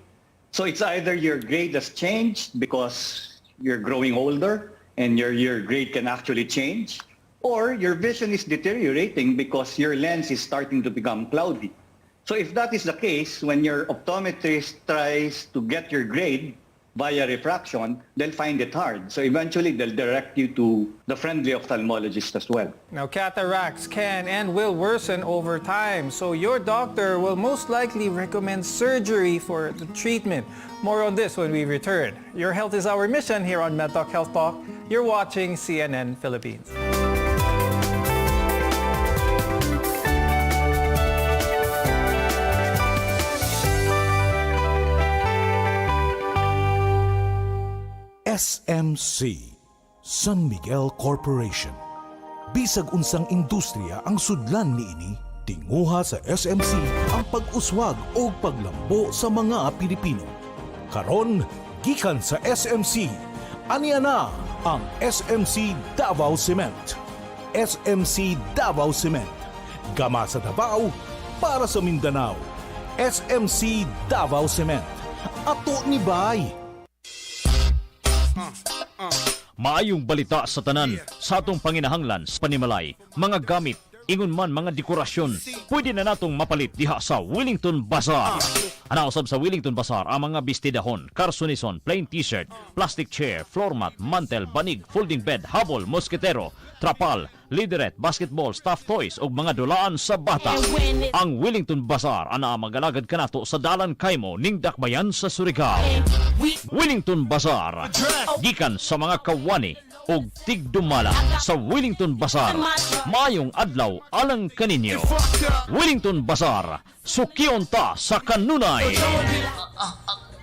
So it's either your grade has changed because you're growing older and your grade can actually change, or your vision is deteriorating because your lens is starting to become cloudy. So if that is the case, when your optometrist tries to get your grade, via refraction, they'll find it hard. So eventually, they'll direct you to the friendly ophthalmologist as well. Now, cataracts can and will worsen over time, so your doctor will most likely recommend surgery for the treatment. More on this when we return. Your health is our mission here on MedTalk Health Talk. You're watching CNN Philippines. SMC, San Miguel Corporation. Bisag unsang industriya ang sudlan niini, tinguha sa SMC ang pag-uswag o paglambo sa mga Pilipino. Karon, gikan sa SMC, aniya na ang SMC Davao Cement. SMC Davao Cement. Gama sa Davao, para sa Mindanao. SMC Davao Cement. Ato ni Bay. Maayong balita sa tanan sa atong panginahanglan sa panimalay, mga gamit, ingon man mga dekorasyon, pwede na natong mapalit diha sa Wellington Bazaar. Anausab sa Wellington Bazaar ang mga bestidahon, karsunison, plain t-shirt, plastic chair, floor mat, mantel, banig, folding bed, habol, mosketero, trapal, lideret, basketball, stuffed toys ug mga dulaan sa bata. Ang Wellington Bazaar ana magalagad kanato sa Dalan Kaimo ning Dakbayan sa Surigao. Wellington Bazaar, gikan sa mga kawani ug tigdumala sa Wellington Bazaar. Maayong adlaw alang kaninyo. Wellington Bazaar, sukion ta sa kanunay.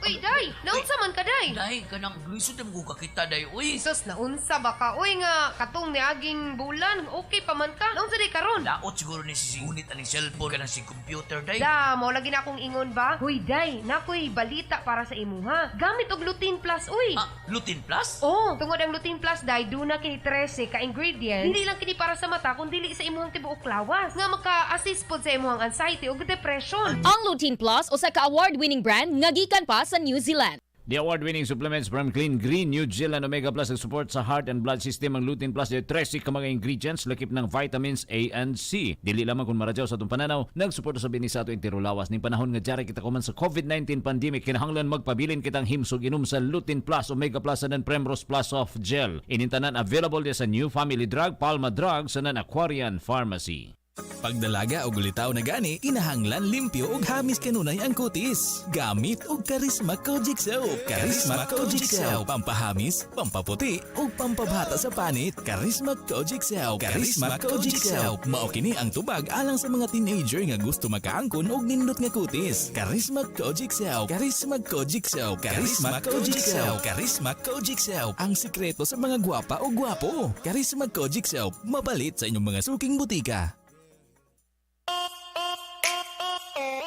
Uy, Day! Naunsa man ka, Day? Day, kanang glisod na mo kakita, Day. Uy! Sus, naunsa ba ka? Uy nga, katong ni aging bulan. Okay pa man ka? Naunsa Day karon? Laot siguro ni sisingunit aning cellphone ka ng si computer, Day. Da, mo lagi na akong ingon ba? Uy, Day, nakoy balita para sa imuha. Gamit og Lutein Plus, uy! Lutein Plus? Oo, tungod ang Lutein Plus, Day, duna kini 13 ka-ingredients. Hindi lang kini para sa mata, kundi sa imuhang tibuok lawas. Nga maka-assist pod sa imuhang anxiety ug depression. Ang Lutein Plus o sa ka-award-winning brand nga gikan pa sa New Zealand. The award-winning supplements from Clean Green New Zealand Omega Plus ang support sa heart and blood system. Ang Lutein Plus ay 13 ka mga ingredients lakip ng vitamins A and C. Dili lamang kung maradyaw sa itong pananaw, nagsuporta sa bini sa ato intirulawas ning panahon nga jari kita kuman sa COVID-19 pandemic. Kinahanglan magpabilin kitang himsog inom sa Lutein Plus, Omega Plus and Primrose Plus Soft Gel. Inintanan available sa New Family Drug, Palma Drug sa Aquarian Pharmacy. Pagdalaga o gulitaw na gani, kinahanglan limpyo og hamis kanunay ang kutis. Gamit og Karisma Kojic Soap. Karisma Kojic Soap, pampahamis, pampaputi ug pampabata sa panit. Karisma Kojic Soap. Karisma Kojic Soap. Mao kini ang tubag alang sa mga teenager nga gusto makaangkon og nindot nga kutis. Karisma Kojic Soap. Karisma Kojic Soap. Karisma Kojic Soap. Karisma Kojic Soap. Ang sikreto sa mga gwapa o gwapo. Karisma Kojic Soap. Mapalit sa inyong mga suking butika.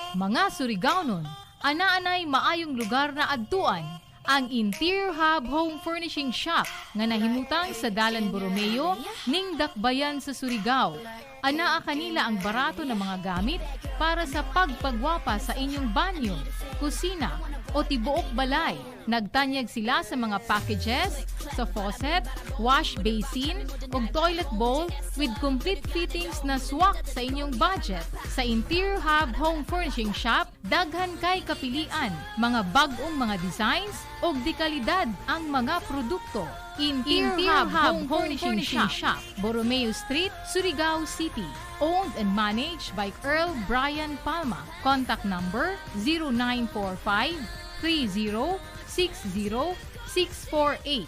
Mga Surigaonon, ana-anay maayong lugar na adtuan ang Interior Hub Home Furnishing Shop nga nahimutang sa Dalan Borromeo ning Dakbayan sa Surigao. Anaa kanila ang barato na mga gamit para sa pagpagwapa sa inyong banyo, kusina o tibuok balay. Nagtanyag sila sa mga packages, sa faucet, wash basin ug toilet bowl with complete fittings na swak sa inyong budget. Sa Interior Hub Home Furnishing Shop, daghan kay kapilian, mga bag-ong mga designs ug dekalidad ang mga produkto. Interior Hub Home Furnishing Shop, Borromeo Street, Surigao City. Owned and managed by Earl Brian Palma. Contact number 0945 30-60648.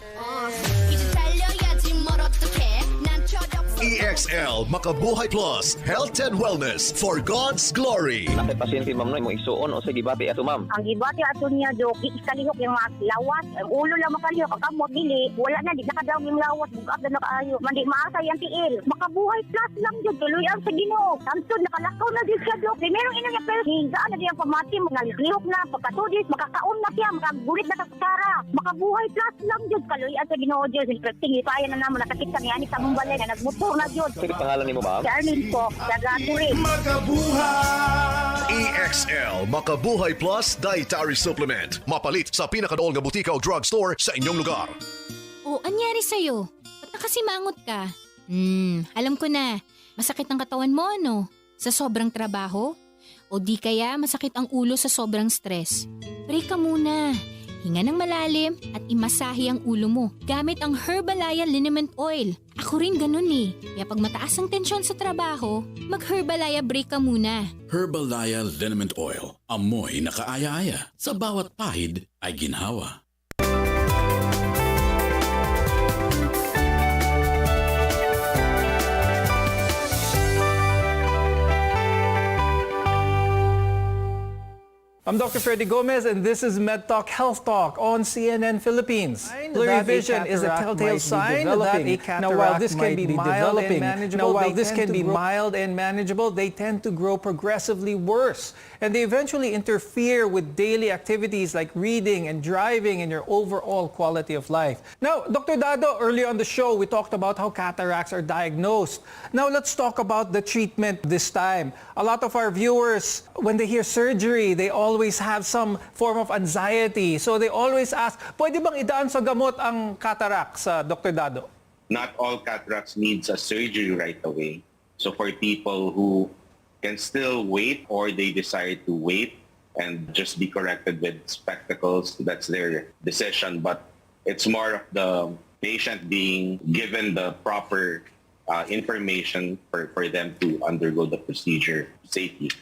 EXL Makabuhay Plus Health and Wellness for God's Glory. Nakay pasyente ma'am no mo isuon o sa gibati ato ma'am. Ang gibati ato niya dok ikalihok yung mga lawas, ulo lang makalihok kamot dili wala na di nakadaw yung lawas bugak na nakaayo. Mandi maasay ang tiil. Makabuhay plus lang jud tuloy ang sa Ginoo. Samtod nakalakaw na di siya dok. Primero ina niya pero hinga na diyan pamati mga lihok na pagkatudis makakaon na siya makagulit na kasara. Makabuhay plus lang jud kaloy ang sa Ginoo jud. Tingin pa na namo nakakita ni ani sa mong balay na nagmotor na jud. Sige pangalan nimo ba? Charmin po, Tagaturin. EXL Makabuhay Plus Dietary Supplement. Mapalit sa pinakadool nga butika o drugstore sa inyong lugar. Oh, anyari sa'yo? Ba't nakasimangot ka? Alam ko na. Masakit ang katawan mo, ano? Sa sobrang trabaho? O di kaya masakit ang ulo sa sobrang stress? Break ka muna. Hinga ng malalim at imasahe ang ulo mo gamit ang Herbalaya Liniment Oil. Ako rin ganun eh. Kaya pag mataas ang tensyon sa trabaho, mag-Herbalaya break ka muna. Herbalaya Liniment Oil. Amoy na kaaya-aya. Sa bawat pahid ay ginhawa. I'm Dr. Freddy Gomez, and this is MedTalk Health Talk on CNN Philippines. Blurry vision is a telltale sign that a cataract now, while this can be mild and manageable, they tend to grow progressively worse, and they eventually interfere with daily activities like reading and driving and your overall quality of life. Now, Dr. Dado, earlier on the show, we talked about how cataracts are diagnosed. Now, let's talk about the treatment this time. A lot of our viewers, when they hear surgery, they always have some form of anxiety. So they always ask, pwede bang idaan sa gamot ang cataracts, Dr. Dado? Not all cataracts needs a surgery right away. So for people who can still wait or they decide to wait and just be corrected with spectacles, that's their decision. But it's more of the patient being given the proper information for them to undergo the procedure safely.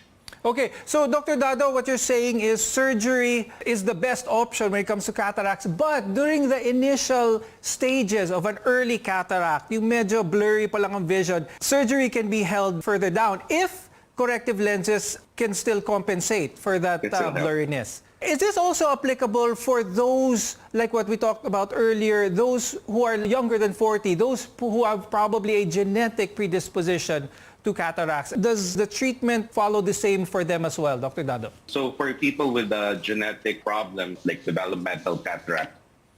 Okay, so Dr. Dado, what you're saying is surgery is the best option when it comes to cataracts, but during the initial stages of an early cataract, yung medyo blurry pa lang ang vision, surgery can be held further down if corrective lenses can still compensate for that blurriness. Is this also applicable for those, like what we talked about earlier, those who are younger than 40, those who have probably a genetic predisposition to cataracts? Does the treatment follow the same for them as well, Dr. Dado? So for people with a genetic problem like developmental cataract,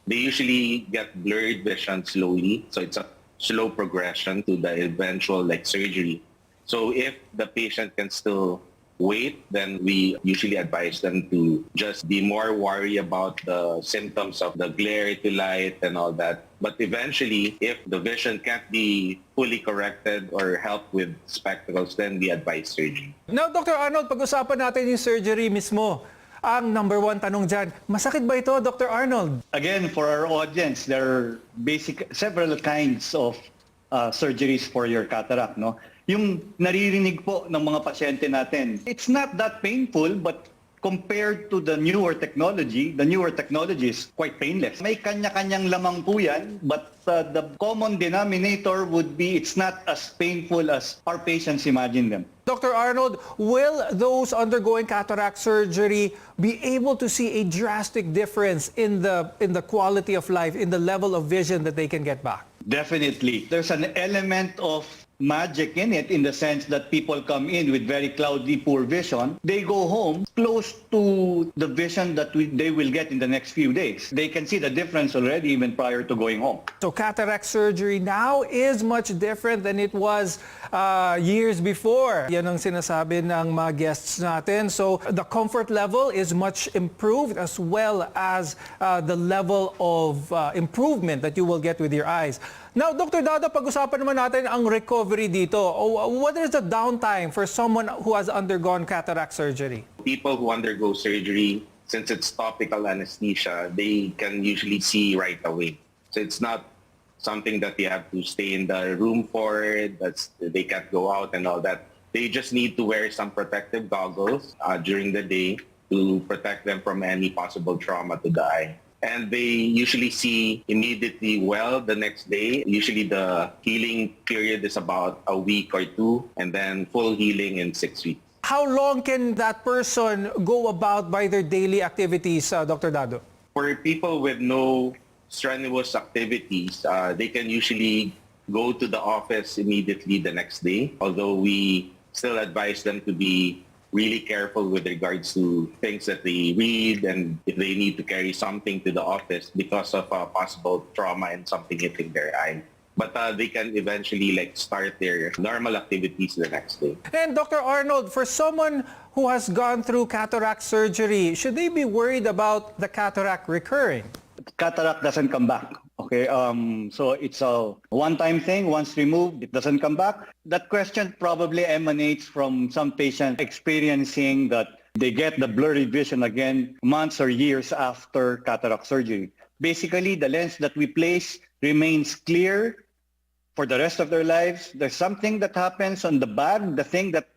they usually get blurred vision slowly. So it's a slow progression to the eventual surgery. So if the patient can still wait, then we usually advise them to just be more worried about the symptoms of the glare to light and all that. But eventually, if the vision can't be fully corrected or helped with spectacles, then we advise surgery. Now, Dr. Arnold, pag-usapan natin yung surgery mismo. Ang number one tanong dyan, masakit ba ito, Dr. Arnold? Again, for our audience, there are several kinds of surgeries for your cataract, no? Yung naririnig po ng mga pasyente natin, it's not that painful, but compared to the newer technology is quite painless. May kanya-kanyang lamang po yan, but the common denominator would be it's not as painful as our patients imagine them. Dr. Arnold, will those undergoing cataract surgery be able to see a drastic difference in the quality of life, in the level of vision that they can get back? Definitely. There's an element of magic in it, in the sense that people come in with very cloudy, poor vision. They go home close to the vision that they will get in the next few days. They can see the difference already even prior to going home. So cataract surgery now is much different than it was years before. Yan ang sinasabi ng mga guests natin. So the comfort level is much improved, as well as the level of improvement that you will get with your eyes. Now, Dr. Dado, pag-usapan naman natin ang recovery dito. What is the downtime for someone who has undergone cataract surgery? People who undergo surgery, since it's topical anesthesia, they can usually see right away. So it's not something that you have to stay in the room for, they can't go out and all that. They just need to wear some protective goggles during the day to protect them from any possible trauma to the eye. And they usually see immediately well the next day. Usually the healing period is about a week or two, and then full healing in 6 weeks. How long can that person go about by their daily activities, Dr. Dado? For people with no strenuous activities, they can usually go to the office immediately the next day, although we still advise them to be really careful with regards to things that they read and if they need to carry something to the office because of possible trauma and something hitting their eye. But they can eventually start their normal activities the next day. And Dr. Arnold, for someone who has gone through cataract surgery, should they be worried about the cataract recurring? Cataract doesn't come back. Okay, so it's a one-time thing. Once removed, it doesn't come back. That question probably emanates from some patient experiencing that They get the blurry vision again months or years after cataract surgery. Basically, the lens that we place remains clear for the rest of their lives. There's something that happens on the bag, the thing that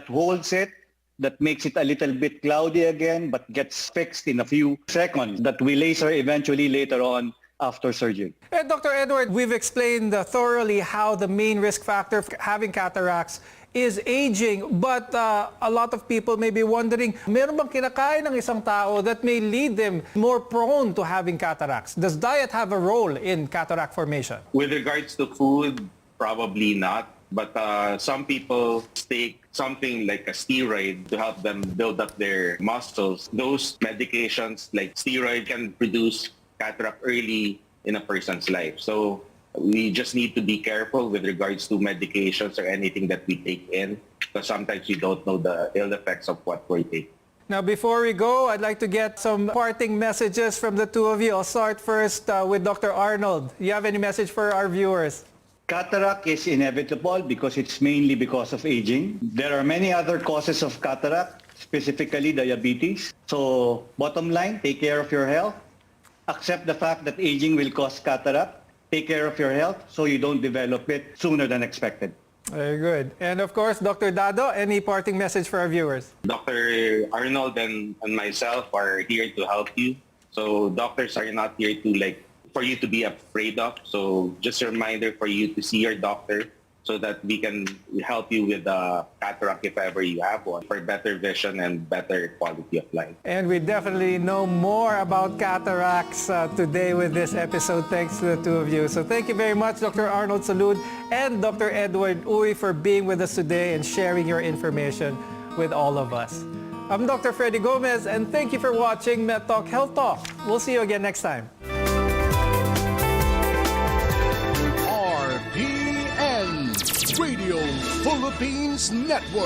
holds it, that makes it a little bit cloudy again, but gets fixed in a few seconds, that we laser eventually later on after surgery. Dr. Edward, we've explained thoroughly how the main risk factor of having cataracts is aging, but a lot of people may be wondering, meron bang kinakain ng isang tao that may lead them more prone to having cataracts? Does diet have a role in cataract formation? With regards to food, probably not. But some people take something like a steroid to help them build up their muscles. Those medications like steroid can produce cataract early in a person's life. So we just need to be careful with regards to medications or anything that we take in, because sometimes we don't know the ill effects of what we take. Now, before we go, I'd like to get some parting messages from the two of you. I'll start first with Dr. Arnold. Do you have any message for our viewers? Cataract is inevitable because it's mainly because of aging. There are many other causes of cataract, specifically diabetes. So bottom line, take care of your health. Accept the fact that aging will cause cataract. Take care of your health so you don't develop it sooner than expected. Very good. And of course, Dr. Dado, any parting message for our viewers? Dr. Arnold and myself are here to help you. So doctors are not here to for you to be afraid of. So just a reminder for you to see your doctor so that we can help you with cataract if ever you have one, for better vision and better quality of life. And we definitely know more about cataracts today with this episode, thanks to the two of you. So thank you very much, Dr. Arnold Salud and Dr. Edward Uy, for being with us today and sharing your information with all of us. I'm Dr. Freddy Gomez, and thank you for watching Med Talk Health Talk. We'll see you again next time. RPN Radio Philippines Network.